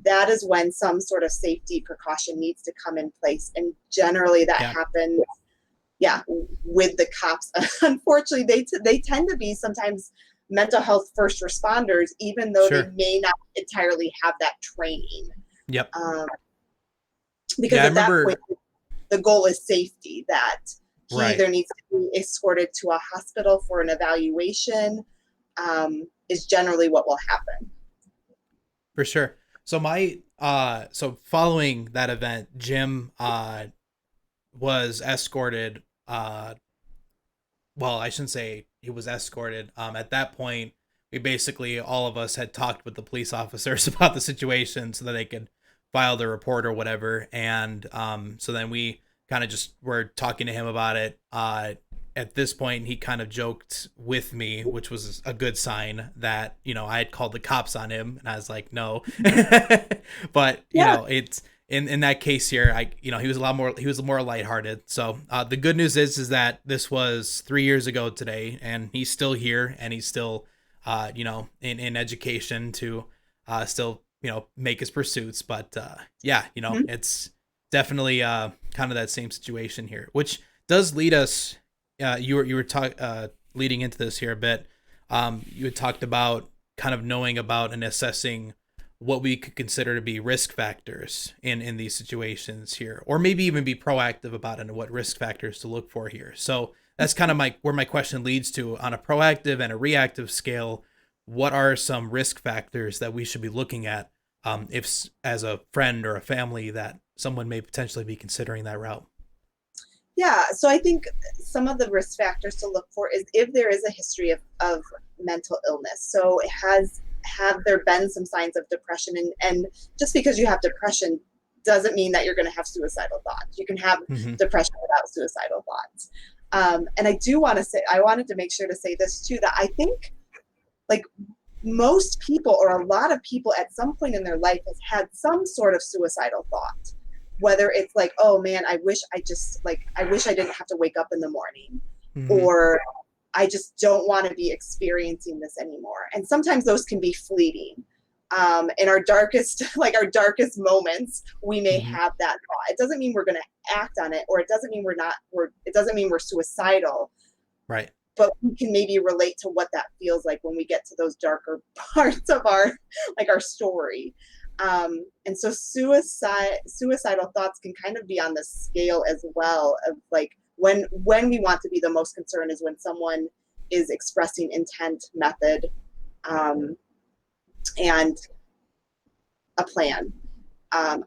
that is when some sort of safety precaution needs to come in place. And generally that Yeah. happens, yeah, with the cops. Unfortunately, they tend to be sometimes mental health first responders, even though they Sure. may not entirely have that training. Yep. Um, because Yeah, I at that point, remember. the goal is safety, that he Right. either needs to be escorted to a hospital for an evaluation, is generally what will happen. For sure. So so following that event, Jim was escorted. Well, I shouldn't say he was escorted. At that point, we basically, all of us had talked with the police officers about the situation so that they could file the report or whatever. And so then we kind of just were talking to him about it. At this point, he kind of joked with me, which was a good sign that, I had called the cops on him, and I was like, no. But, Yeah. it's in that case here, he was more lighthearted. So the good news is that this was 3 years ago today, and he's still here, and he's still in education to still make his pursuits. But yeah, Mhm. it's definitely kind of that same situation here, which does lead us. You were leading into this here a bit. You had talked about kind of knowing about and assessing what we could consider to be risk factors in these situations here, or maybe even be proactive about it and what risk factors to look for here. So that's kind of where my question leads to. On a proactive and a reactive scale, what are some risk factors that we should be looking at, if as a friend or a family that someone may potentially be considering that route? Yeah, so I think some of the risk factors to look for is if there is a history of mental illness. So have there been some signs of depression, and just because you have depression doesn't mean that you're going to have suicidal thoughts. You can have Mm-hmm. depression without suicidal thoughts. And I do want to say, I wanted to make sure to say this too, that I think like most people or a lot of people at some point in their life has had some sort of suicidal thought, whether it's like, oh man, I wish I didn't have to wake up in the morning, Mm-hmm. or I just don't want to be experiencing this anymore. And sometimes those can be fleeting. In our darkest our darkest moments, we may Mm-hmm. have that thought. It doesn't mean we're going to act on it, or it doesn't mean it doesn't mean we're suicidal, Right. but we can maybe relate to what that feels like when we get to those darker parts of our story. And so suicidal thoughts can kind of be on the scale as well of like when we want to be the most concerned is when someone is expressing intent, method, um, and a plan.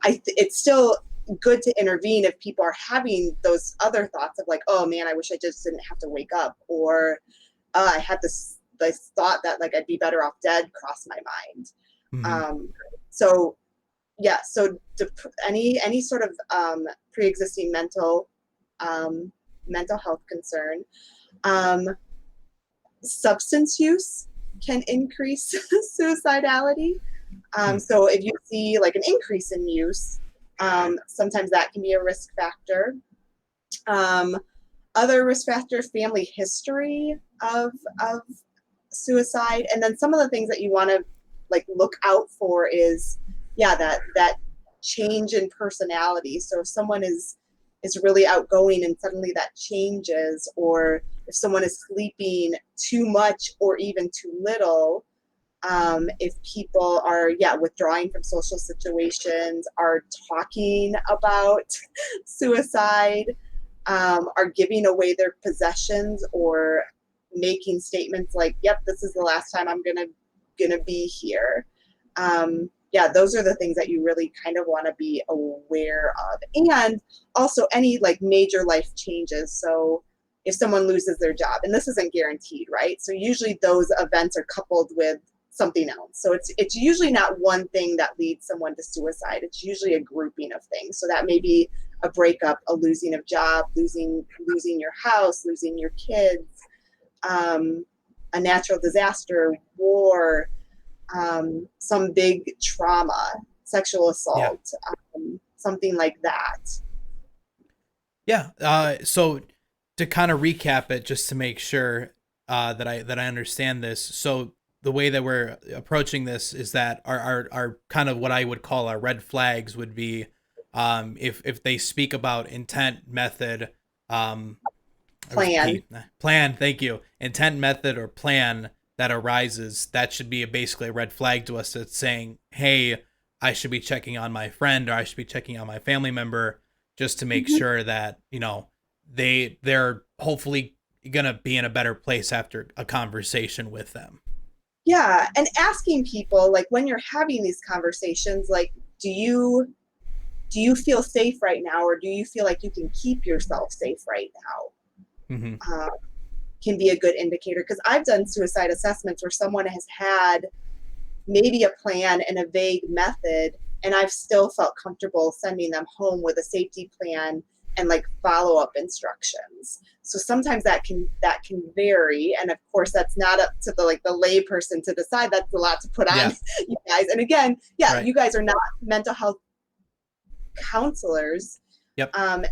It's still good to intervene if people are having those other thoughts of like, oh man, I wish I just didn't have to wake up, or I had this the thought that like I'd be better off dead crossed my mind. Hmm. So yeah, so any sort of pre-existing mental health concern, um, substance use can increase suicidality. So if you see like an increase in use, sometimes that can be a risk factor. Other risk factors, family history of suicide, and then some of the things that you want to like look out for is, yeah, that change in personality. So if someone is really outgoing and suddenly that changes, or if someone is sleeping too much or even too little, if people are, yeah, withdrawing from social situations, are talking about suicide, are giving away their possessions, or making statements like, "Yep, this is the last time I'm gonna be here." Yeah, those are the things that you really kind of want to be aware of, and also any like major life changes. So if someone loses their job, and this isn't guaranteed, right? So usually those events are coupled with something else. So it's usually not one thing that leads someone to suicide. It's usually a grouping of things. So that may be a breakup, a losing of job, losing your house, losing your kids, a natural disaster, war, some big trauma, sexual Yeah. assault, something like that. Yeah. So to kind of recap it, just to make sure that I understand this. So the way that we're approaching this is that our kind of what I would call our red flags would be, if they speak about intent, method, or was it Plan. P? Plan. Thank you. Intent, method, or plan that arises, that should be basically a red flag to us. That's saying, hey, I should be checking on my friend, or I should be checking on my family member, just to make Mhm. sure that they're hopefully gonna be in a better place after a conversation with them. Yeah, and asking people like when you're having these conversations, like, do you feel safe right now, or do you feel like you can keep yourself safe right Hmm. now? Can be a good indicator, because I've done suicide assessments where someone has had maybe a plan and a vague method, and I've still felt comfortable sending them home with a safety plan and like follow-up instructions. So sometimes that can vary, and of course that's not up to the like the lay person to decide. That's a lot to put on Yeah. you guys. And again, yeah, Right. you guys are not mental health counselors, Yep. um,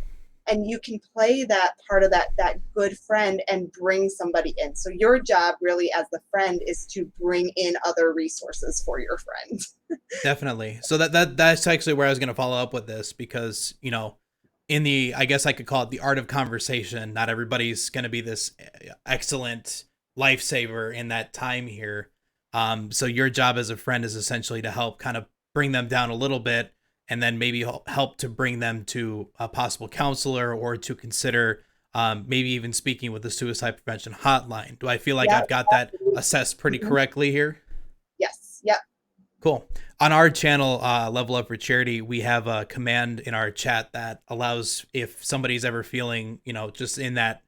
and you can play that part of that good friend and bring somebody in. So your job really as the friend is to bring in other resources for your friend. Definitely. So that's actually where I was going to follow up with this, because in the, I guess I could call it the art of conversation, not everybody's going to be this excellent lifesaver in that time here. So your job as a friend is essentially to help kind of bring them down a little bit, and then maybe help to bring them to a possible counselor, or to consider maybe even speaking with the suicide prevention hotline. Do I feel like Yeah. I've got that assessed pretty Mhm. correctly here? Yes. Yep. Cool. On our channel, Level Up for Charity, we have a command in our chat that allows, if somebody's ever feeling, just in that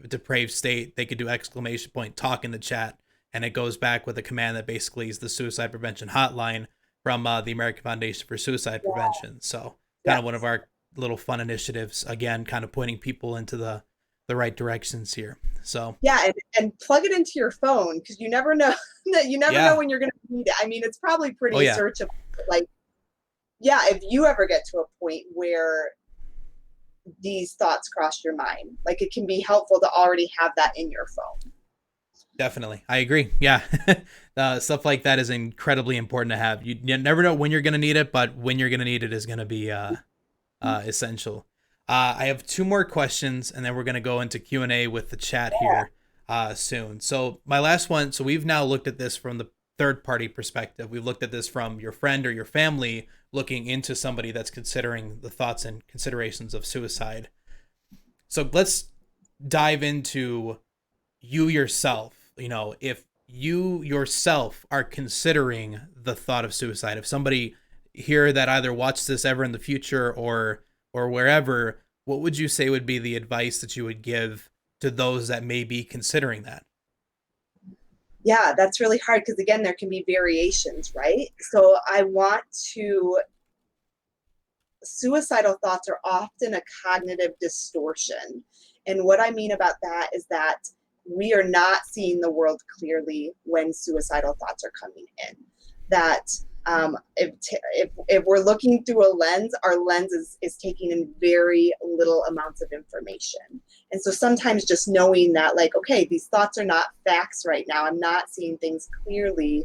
depraved state, they could do exclamation point talk in the chat, and it goes back with a command that basically is the suicide prevention hotline from the American Foundation for Suicide Yeah. Prevention. So kind of one of Yes. our little fun initiatives, again, kind of pointing people into the right directions here. So Yeah, and plug it into your phone, because you never know that you never know yeah. when you're going to need it. I mean, it's probably Oh pretty yeah. searchable. Like, yeah, if you ever get to a point where these thoughts cross your mind, like it can be helpful to already have that in your phone. Definitely. I agree. Yeah. Stuff like that is incredibly important to have. You never know when you're going to need it, but when you're going to need it is going to be essential. I have two more questions, and then we're going to go into Q&A with the chat here soon. So my last one, so we've now looked at this from the third party perspective. We've looked at this from your friend or your family looking into somebody that's considering the thoughts and considerations of suicide. So let's dive into you yourself. If you yourself are considering the thought of suicide, if somebody here that either watched this ever in the future, or wherever, what would you say would be the advice that you would give to those that may be considering that? Yeah, that's really hard because, again, there can be variations, right? So I want to, suicidal thoughts are often a cognitive distortion. And what I mean about that is that we are not seeing the world clearly when suicidal thoughts are coming in. That if we're looking through a lens, our lens is taking in very little amounts of information. And so sometimes just knowing that, like, okay, these thoughts are not facts right now, I'm not seeing things clearly,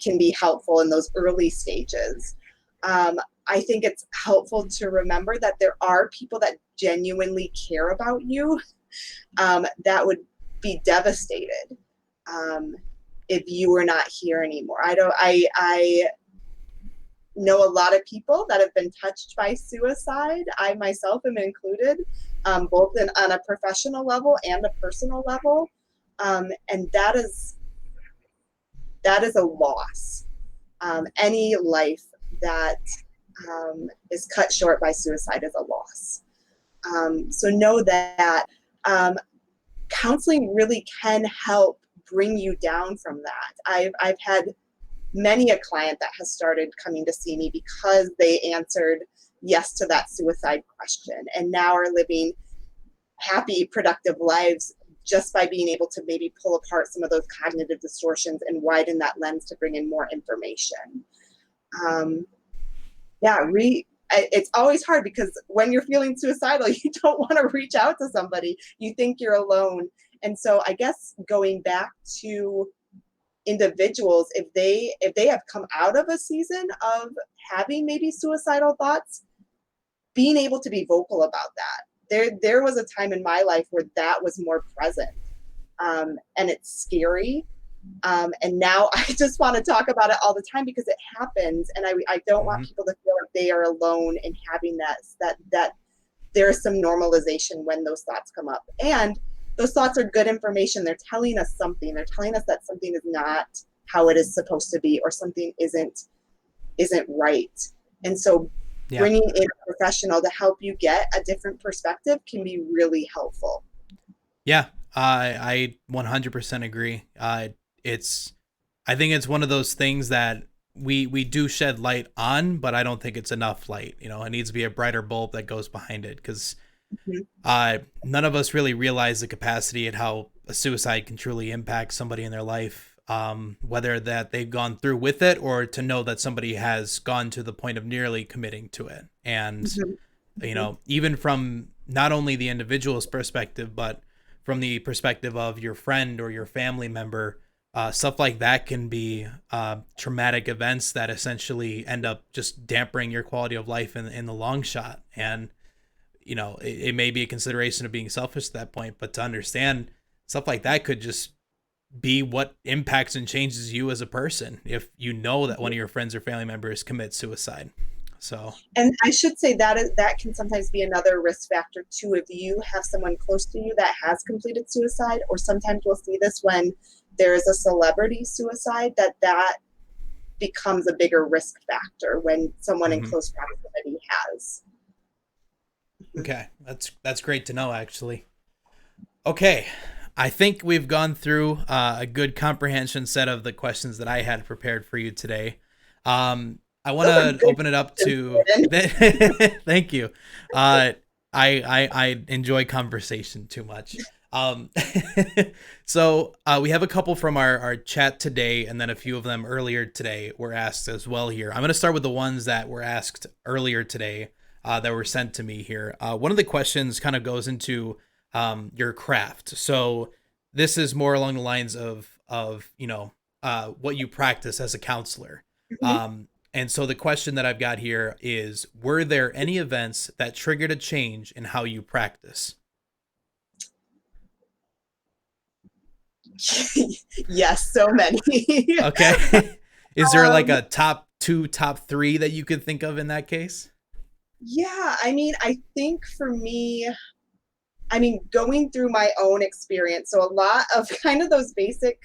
can be helpful in those early stages. I think it's helpful to remember that there are people that genuinely care about you, that would be devastated, if you were not here anymore. I know a lot of people that have been touched by suicide. I myself am included, both on a professional level and a personal level. And that is a loss. Any life that is cut short by suicide is a loss. So know that counseling really can help bring you down from that. I've had many a client that has started coming to see me because they answered yes to that suicide question and now are living happy, productive lives just by being able to maybe pull apart some of those cognitive distortions and widen that lens to bring in more information. Yeah, it's always hard because when you're feeling suicidal, you don't want to reach out to somebody. You think you're alone. And so I guess going back to individuals, if they have come out of a season of having maybe suicidal thoughts, being able to be vocal about that. There was a time in my life where that was more present, and it's scary. And now I just want to talk about it all the time because it happens, and I don't want people to feel like they are alone in having that there's some normalization when those thoughts come up. And those thoughts are good information. They're telling us something. They're telling us that something is not how it is supposed to be, or something isn't right. And so bringing in a professional to help you get a different perspective can be really helpful. Yeah, I 100% agree. I think it's one of those things that we do shed light on, but I don't think it's enough light. You know, it needs to be a brighter bulb that goes behind it, because none of us really realize the capacity and how a suicide can truly impact somebody in their life, whether that they've gone through with it or to know that somebody has gone to the point of nearly committing to it. And, you know, even from not only the individual's perspective, but from the perspective of your friend or your family member, stuff like that can be traumatic events that essentially end up just dampening your quality of life in the long shot. And, you know, it may be a consideration of being selfish at that point, but to understand stuff like that could just be what impacts and changes you as a person if you know that one of your friends or family members commit suicide. So, and I should say that can sometimes be another risk factor too. If you have someone close to you that has completed suicide, or sometimes we'll see this when there is a celebrity suicide, that becomes a bigger risk factor when someone in close proximity has. Okay, that's great to know, actually. Okay, I think we've gone through a good comprehension set of the questions that I had prepared for you today. I want to open it up to. Thank you. I enjoy conversation too much. So we have a couple from our chat today, and then a few of them earlier today were asked as well here. I'm going to start with the ones that were asked earlier today, that were sent to me here. One of the questions kind of goes into your craft. So this is more along the lines of you know, what you practice as a counselor. And so the question that I've got here is, were there any events that triggered a change in how you practice? Yes, so many. Okay. Is there like a top 2, top 3 that you could think of in that case? Yeah, I mean, I think for me, going through my own experience, so a lot of kind of those basic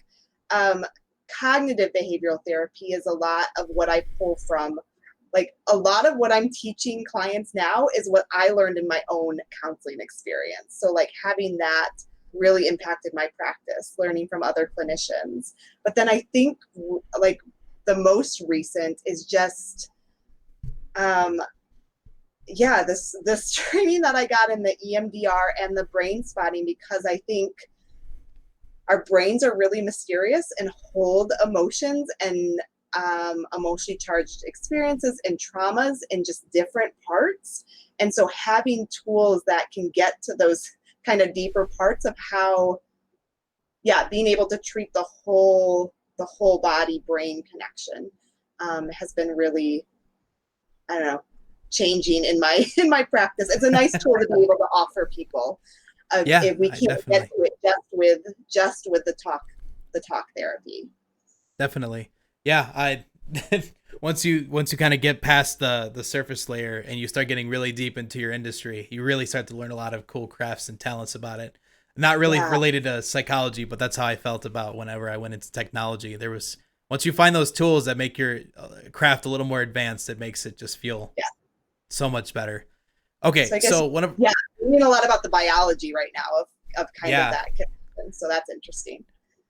cognitive behavioral therapy is a lot of what I pull from. Like, a lot of what I'm teaching clients now is what I learned in my own counseling experience. So like having that really impacted my practice, learning from other clinicians. But then I think like the most recent is just, yeah, this training that I got in the EMDR and the brain spotting, because I think our brains are really mysterious and hold emotions and emotionally charged experiences and traumas in just different parts. And so having tools that can get to those kind of deeper parts of how, yeah, being able to treat the whole body brain connection has been really, I don't know, changing in my in my practice. It's a nice tool to be able to offer people. Yeah, If we can't definitely. get to it just with the talk therapy. Definitely. Yeah, I once you kind of get past the surface layer and you start getting really deep into your industry, you really start to learn a lot of cool crafts and talents about it. Not really Yeah, related to psychology, but that's how I felt about whenever I went into technology. There was once you find those tools that make your craft a little more advanced, it makes it just feel yeah. so much better. So Okay, I guess, so one of yeah, we mean a lot about the biology right now of kind of yeah, that connection. So that's interesting.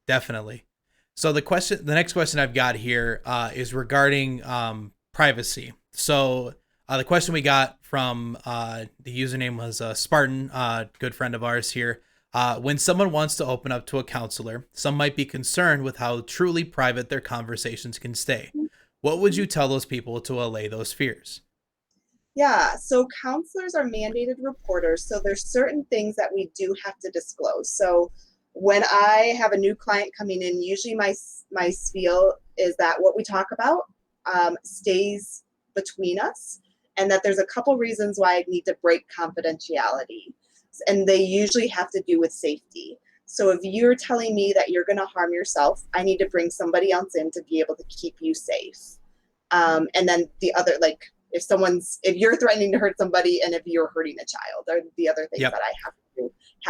definitely. So the next question I've got here is regarding privacy. So the question we got from the username was Spartan, good friend of ours here. When someone wants to open up to a counselor, some might be concerned with how truly private their conversations can stay. What would you tell those people to allay those fears? Yeah, so counselors are mandated reporters, so there's certain things that we do have to disclose. So when I have a new client coming in, usually my spiel is that what we talk about stays between us, and that there's a couple reasons why I need to break confidentiality, and they usually have to do with safety. So if you're telling me that you're going to harm yourself, I need to bring somebody else in to be able to keep you safe. And then the other, like, if you're threatening to hurt somebody and if you're hurting a child, are the other things Yep. that I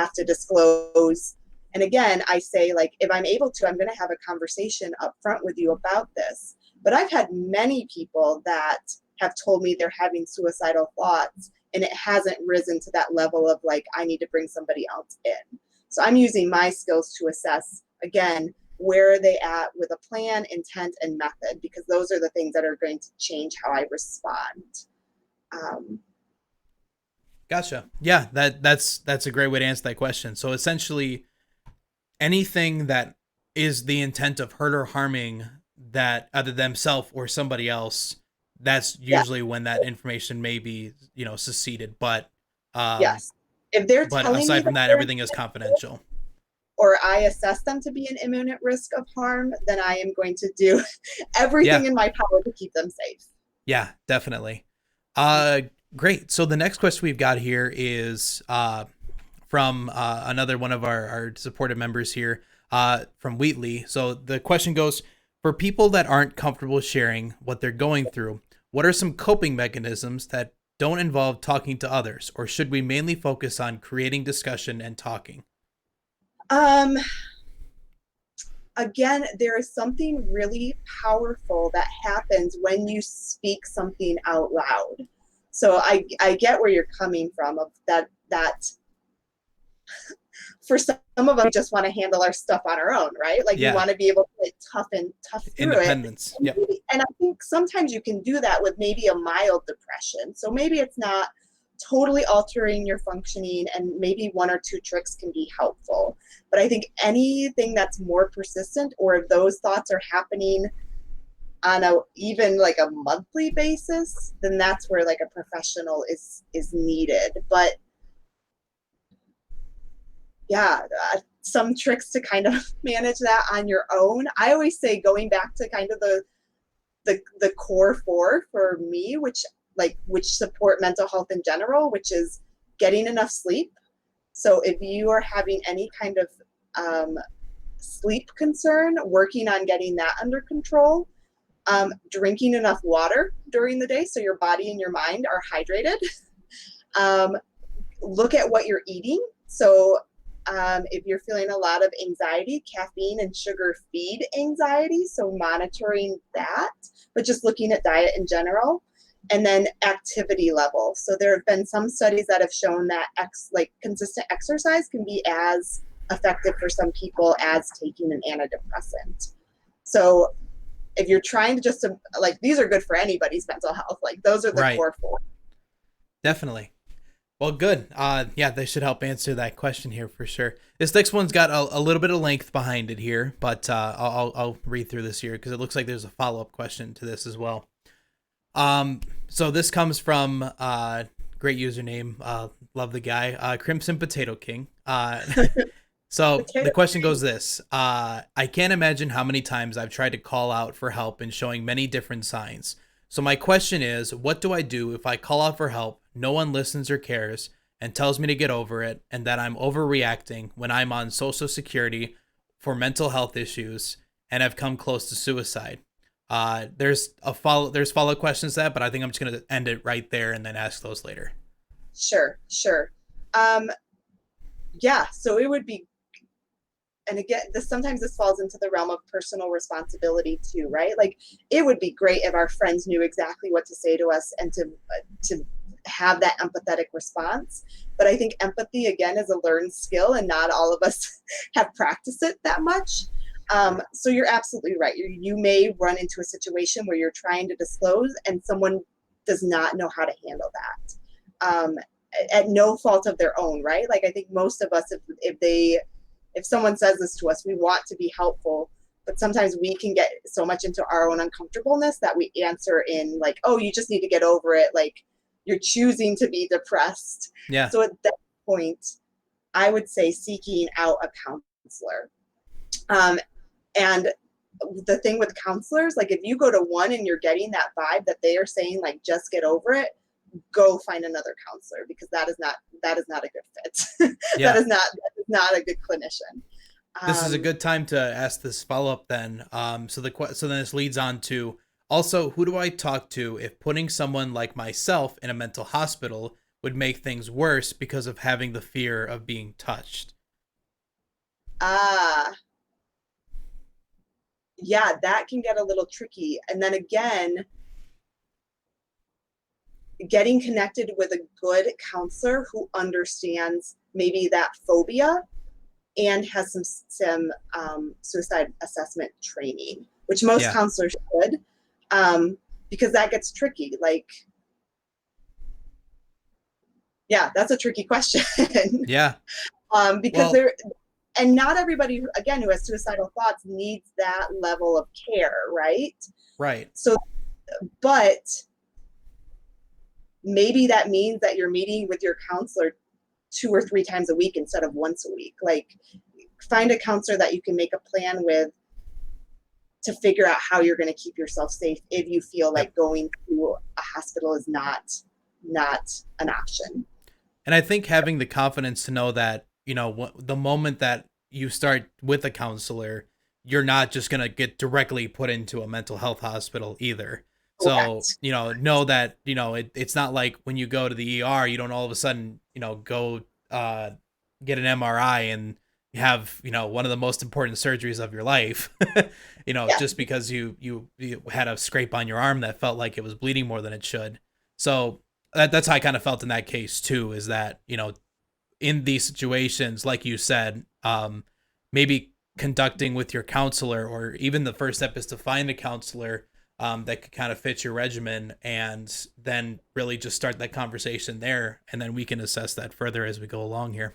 have to disclose. And again, I say, like, if I'm able to, I'm going to have a conversation up front with you about this. But I've had many people that have told me they're having suicidal thoughts, and it hasn't risen to that level of like, I need to bring somebody else in. So I'm using my skills to assess, again, where are they at with a plan, intent, and method, because those are the things that are going to change how I respond. Um, Gotcha. Yeah, that's a great way to answer that question. So essentially, anything that is the intent of hurt or harming that either themselves or somebody else, that's yeah, usually when that information may be, seceded. Um, yes. If they're but telling me aside that from that, they're, everything is confidential. or I assess them to be an imminent risk of harm, then I am going to do everything Yeah, in my power to keep them safe. yeah, definitely. Uh, Great. So the next question we've got here is from another one of our supportive members here, from Wheatley. So the question goes, for people that aren't comfortable sharing what they're going through, what are some coping mechanisms that don't involve talking to others, or should we mainly focus on creating discussion and talking? Um, Again, there is something really powerful that happens when you speak something out loud. So I get where you're coming from, of that for some of us, we just want to handle our stuff on our own, right? Like we Yeah, want to be able to like, tough through it. independence. Yep. And I think sometimes you can do that with maybe a mild depression. So maybe it's not totally altering your functioning, and maybe one or two tricks can be helpful. But I think anything that's more persistent, or if those thoughts are happening on a even like a monthly basis, then that's where like a professional is needed. But yeah, some tricks to kind of manage that on your own. I always say, going back to kind of the core four for me, which support mental health in general, which is getting enough sleep. So if you are having any kind of sleep concern, working on getting that under control. Drinking enough water during the day so your body and your mind are hydrated. um, Look at what you're eating. So if you're feeling a lot of anxiety, caffeine and sugar feed anxiety. So monitoring that, but just looking at diet in general. And then activity level. So there have been some studies that have shown that consistent exercise can be as effective for some people as taking an antidepressant. So if you're trying to just like, these are good for anybody's mental health. Like those are the Right. core four. Definitely. Well, good. Yeah, they should help answer that question here for sure. This next one's got a little bit of length behind it here, but I'll read through this here because it looks like there's a follow-up question to this as well. So this comes from great username, love the guy, Crimson Potato King. So the question goes this: I can't imagine how many times I've tried to call out for help and showing many different signs. So my question is, what do I do if I call out for help, no one listens or cares, and tells me to get over it, and that I'm overreacting when I'm on Social Security for mental health issues and have come close to suicide? There's follow-up questions to that, but I think I'm just gonna end it right there and then ask those later. Sure. Yeah, so it would be, and again, sometimes this falls into the realm of personal responsibility too, right? Like it would be great if our friends knew exactly what to say to us and to have that empathetic response. But I think empathy, again, is a learned skill, and not all of us have practiced it that much. So you're absolutely right. You may run into a situation where you're trying to disclose and someone does not know how to handle that, at no fault of their own, right? Like I think most of us, if someone says this to us, we want to be helpful, but sometimes we can get so much into our own uncomfortableness that we answer in like, oh, you just need to get over it. Like you're choosing to be depressed. Yeah. So at that point, I would say seeking out a counselor. And the thing with counselors, like if you go to one and you're getting that vibe that they are saying like, just get over it, go find another counselor, because that is not a good fit. Yeah. that is not a good clinician. This is a good time to ask this follow-up then. So then this leads on to also, who do I talk to if putting someone like myself in a mental hospital would make things worse because of having the fear of being touched? Yeah, that can get a little tricky. And then again, getting connected with a good counselor who understands maybe that phobia and has some suicide assessment training, which most counselors should, because that gets tricky. Like, yeah, that's a tricky question. Yeah. Because and not everybody, again, who has suicidal thoughts needs that level of care, right? Right. So, but maybe that means that you're meeting with your counselor 2 or 3 times a week instead of once a week. Like find a counselor that you can make a plan with to figure out how you're going to keep yourself safe if you feel like going to a hospital is not an option. And I think having the confidence to know that, the moment that you start with a counselor, you're not just going to get directly put into a mental health hospital either. So, know that, it's not like when you go to the ER, you don't all of a sudden, go get an MRI and you have, one of the most important surgeries of your life, just because you had a scrape on your arm that felt like it was bleeding more than it should. So that's how I kind of felt in that case too, is that, in these situations, like you said, maybe conducting with your counselor, or even the first step is to find a counselor that could kind of fit your regimen, and then really just start that conversation there. And then we can assess that further as we go along here.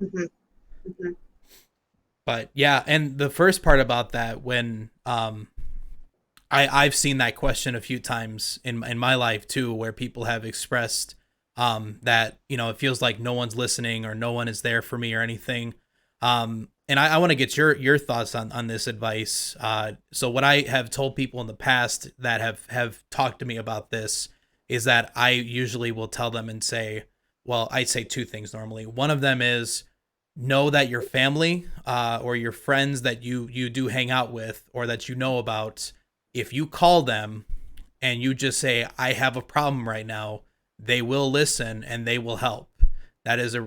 Mm-hmm. Mm-hmm. But yeah, and the first part about that, when I've seen that question a few times in my life too, where people have expressed that, it feels like no one's listening or no one is there for me or anything. And I want to get your thoughts on this advice. So what I have told people in the past that have talked to me about this is that I usually will tell them and say, well, I say 2 things normally. One of them is, know that your family or your friends that you do hang out with or that you know about, if you call them and you just say, I have a problem right now, they will listen and they will help. That is a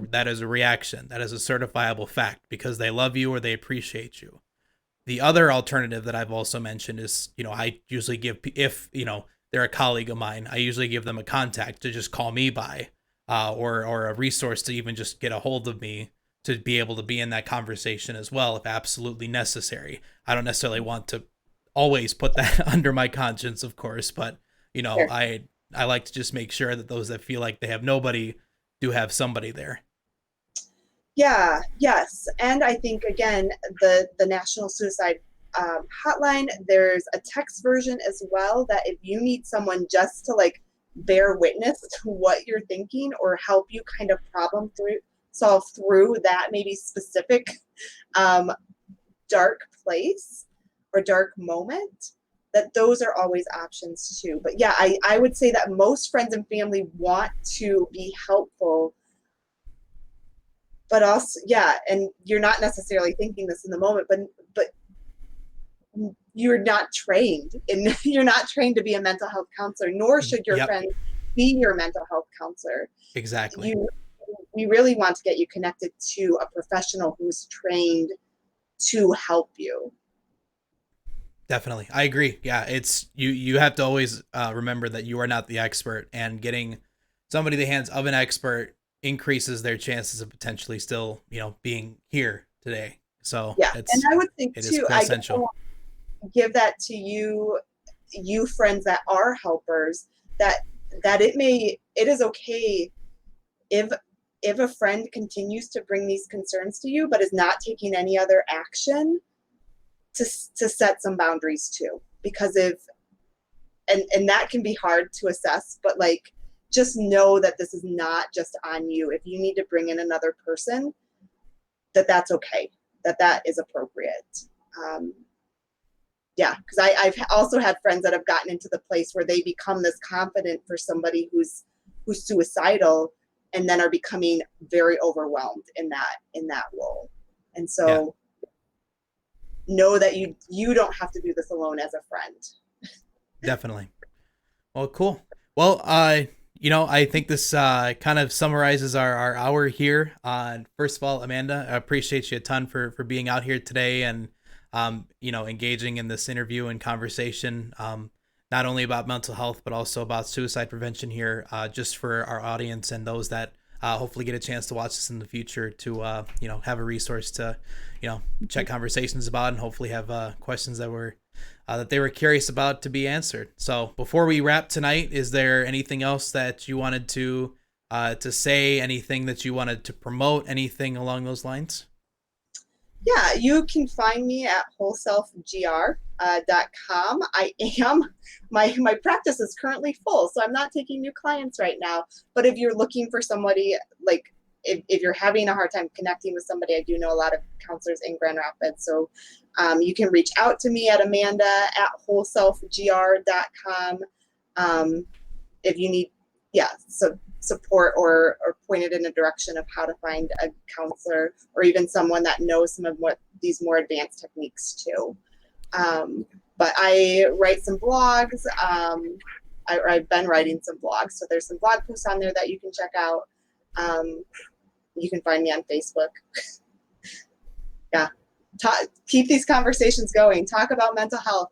reaction. That is a certifiable fact, because they love you or they appreciate you. The other alternative that I've also mentioned is, I usually give, if, they're a colleague of mine, I usually give them a contact to just call me by. or a resource to even just get a hold of me to be able to be in that conversation as well, if absolutely necessary. I don't necessarily want to always put that under my conscience, of course, but Sure. I like to just make sure that those that feel like they have nobody do have somebody there. Yeah, yes. And I think, again, the National Suicide Hotline, there's a text version as well, that if you need someone just to like bear witness to what you're thinking or help you kind of solve through that maybe specific um, dark place or dark moment, that those are always options too. But yeah, I would say that most friends and family want to be helpful, but also, yeah, and you're not necessarily thinking this in the moment, but you're not trained, and you're not trained to be a mental health counselor, nor should your Yep, friend be your mental health counselor. exactly. You We really want to get you connected to a professional who's trained to help you. Definitely. I agree. Yeah, it's you have to always remember that you are not the expert, and getting somebody the hands of an expert increases their chances of potentially still, being here today. So Yeah, and I would think it is too, quite I guess I essential. want to give that to you friends that are helpers, that it is okay if a friend continues to bring these concerns to you but is not taking any other action to set some boundaries too, because if and that can be hard to assess, but like, just know that this is not just on you. If you need to bring in another person, that's okay, that is appropriate. um, yeah, because I've also had friends that have gotten into the place where they become this confident for somebody who's suicidal, and then are becoming very overwhelmed in that role. And Yeah, so know that you don't have to do this alone as a friend. definitely. Well, cool. Well, I think this kind of summarizes our hour here. First of all, Amanda, I appreciate you a ton for being out here today and engaging in this interview and conversation. Not only about mental health but also about suicide prevention here, just for our audience and those that hopefully get a chance to watch this in the future to have a resource to check conversations about and hopefully have questions that they were curious about to be answered. So before we wrap tonight, is there anything else that you wanted to say? Anything that you wanted to promote? Anything along those lines? Yeah, you can find me at wholeselfgr.com. I am my practice is currently full, so I'm not taking new clients right now. But if you're looking for somebody, like if you're having a hard time connecting with somebody, I do know a lot of counselors in Grand Rapids, so you can reach out to me at Amanda at wholeselfgr.com. If you need, yeah, so support or pointed in a direction of how to find a counselor, or even someone that knows some of what these more advanced techniques too. But I write some blogs. I've been writing some blogs, so there's some blog posts on there that you can check out. You can find me on Facebook. Yeah, keep these conversations going. Talk about mental health.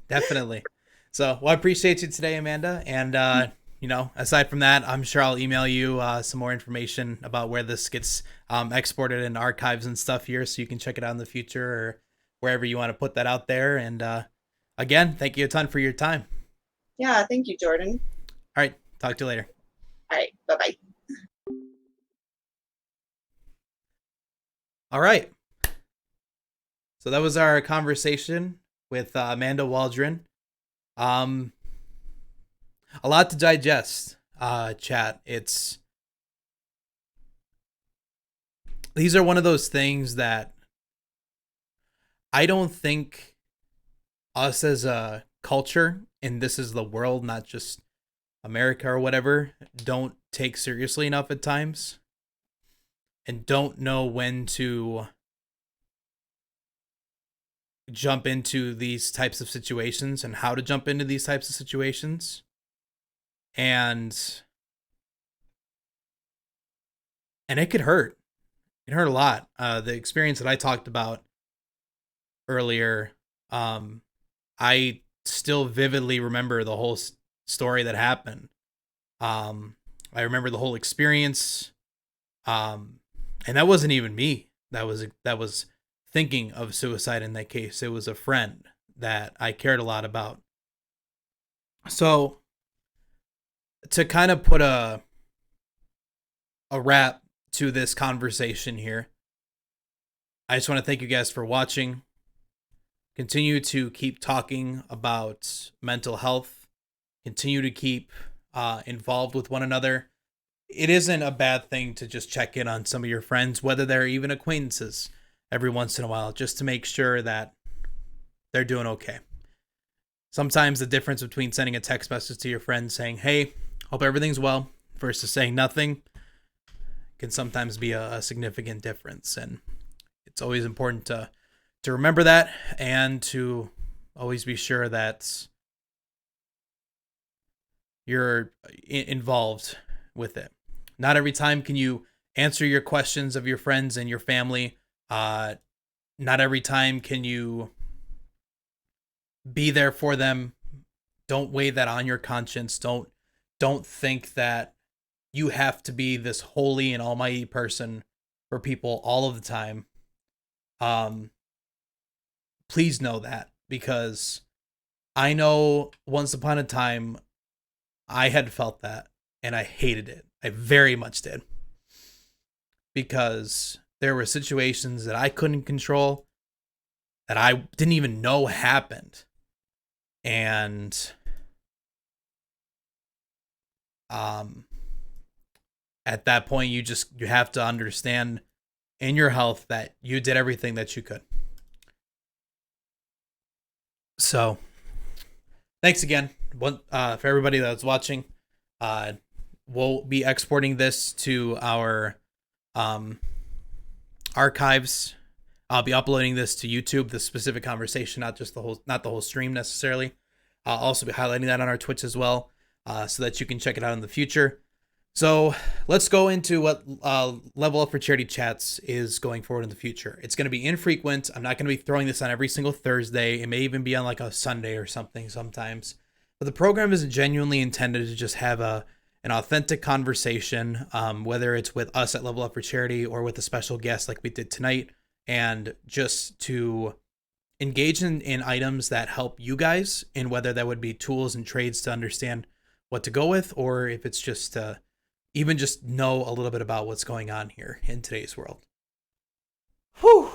Definitely. So, well, I appreciate you today, Amanda. And, aside from that, I'm sure I'll email you some more information about where this gets exported in archives and stuff here so you can check it out in the future or wherever you want to put that out there. And again, thank you a ton for your time. Yeah, thank you, Jordan. All right. Talk to you later. All right, bye bye. All right. So that was our conversation with Amanda Waldron. Um, a lot to digest, chat. These are one of those things that I don't think us as a culture, and this is the world, not just America or whatever, don't take seriously enough at times and don't know when to jump into these types of situations and how to jump into these types of situations. And it could hurt. It hurt a lot. The experience that I talked about earlier, I still vividly remember the whole story that happened. I remember the whole experience. And that wasn't even me. That was thinking of suicide in that case. It was a friend that I cared a lot about. So to kind of put a wrap to this conversation here, I just want to thank you guys for watching. Continue to keep talking about mental health. Continue to keep involved with one another. It isn't a bad thing to just check in on some of your friends, whether they're even acquaintances, every once in a while, just to make sure that they're doing okay. Sometimes the difference between sending a text message to your friend saying, "Hey, hope everything's well," versus saying nothing can sometimes be a significant difference. And it's always important to remember that, and to always be sure that you're involved with it. Not every time can you answer your questions of your friends and your family. Not every time can you be there for them. Don't weigh that on your conscience. Don't think that you have to be this holy and almighty person for people all of the time. Please know that, because I know once upon a time I had felt that and I hated it. I very much did. Because there were situations that I couldn't control, that I didn't even know happened. And at that point you have to understand in your health that you did everything that you could. So thanks again for everybody that's watching. We'll be exporting this to our archives. I'll be uploading this to YouTube, this specific conversation, not the whole stream necessarily. I'll also be highlighting that on our Twitch as well, so that you can check it out in the future. So let's go into what Level Up for Charity chats is going forward in the future. It's going to be infrequent. I'm not going to be throwing this on every single Thursday. It may even be on like a Sunday or something sometimes. But the program is genuinely intended to just have an authentic conversation, whether it's with us at Level Up for Charity or with a special guest like we did tonight, and just to engage in items that help you guys, in whether that would be tools and trades to understand what to go with, or if it's just even just know a little bit about what's going on here in today's world. Whew.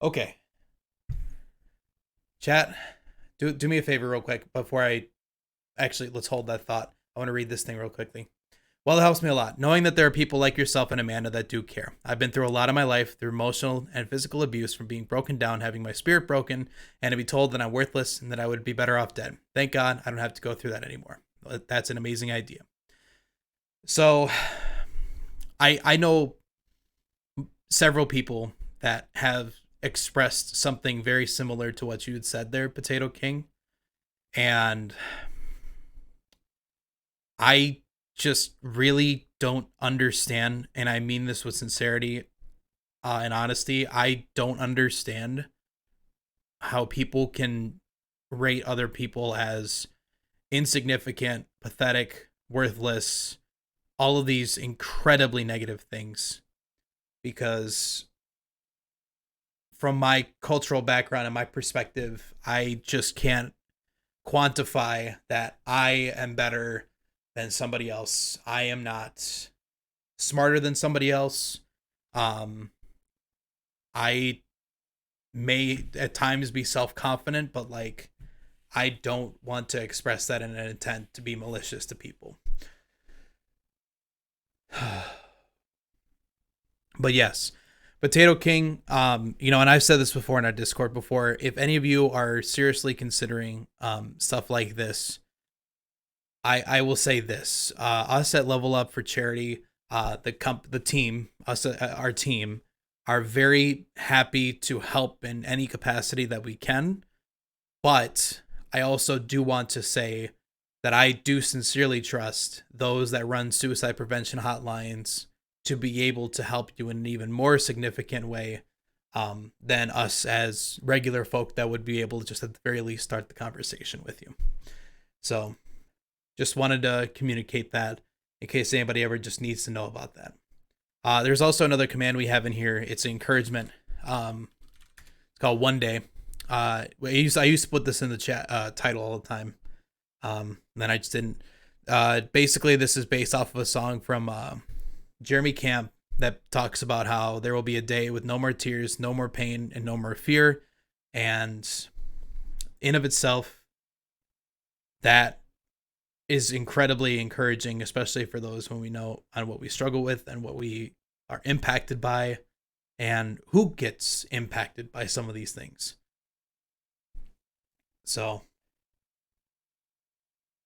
Okay. Chat, do me a favor real quick before let's hold that thought. I want to read this thing real quickly. Well, it helps me a lot, knowing that there are people like yourself and Amanda that do care. I've been through a lot of my life, through emotional and physical abuse, from being broken down, having my spirit broken, and to be told that I'm worthless and that I would be better off dead. Thank God I don't have to go through that anymore. That's an amazing idea. So I know several people that have expressed something very similar to what you had said there, Potato King. And I just really don't understand, and I mean this with sincerity and honesty, I don't understand how people can rate other people as insignificant, pathetic, worthless, all of these incredibly negative things. Because from my cultural background and my perspective, I just can't quantify that I am better than somebody else. I am not smarter than somebody else. I may at times be self-confident, but like, I don't want to express that in an intent to be malicious to people. But yes, Potato King, and I've said this before in our Discord before, if any of you are seriously considering stuff like this, I will say this, us at Level Up for Charity, the team, our team, are very happy to help in any capacity that we can. But I also do want to say that I do sincerely trust those that run suicide prevention hotlines to be able to help you in an even more significant way than us as regular folk that would be able to just at the very least start the conversation with you. So just wanted to communicate that. in case anybody ever just needs to know about that. There's also another command we have in here. It's encouragement. It's called One Day. I used to put this in the chat title all the time. Then I just didn't. Basically, this is based off of a song from Jeremy Camp that talks about how there will be a day with no more tears, no more pain, and no more fear. And in of itself, that is incredibly encouraging, especially for those when we know on what we struggle with and what we are impacted by and who gets impacted by some of these things. So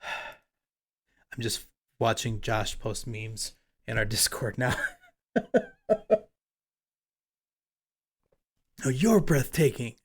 I'm just watching Josh post memes in our Discord now. Oh, you're breathtaking.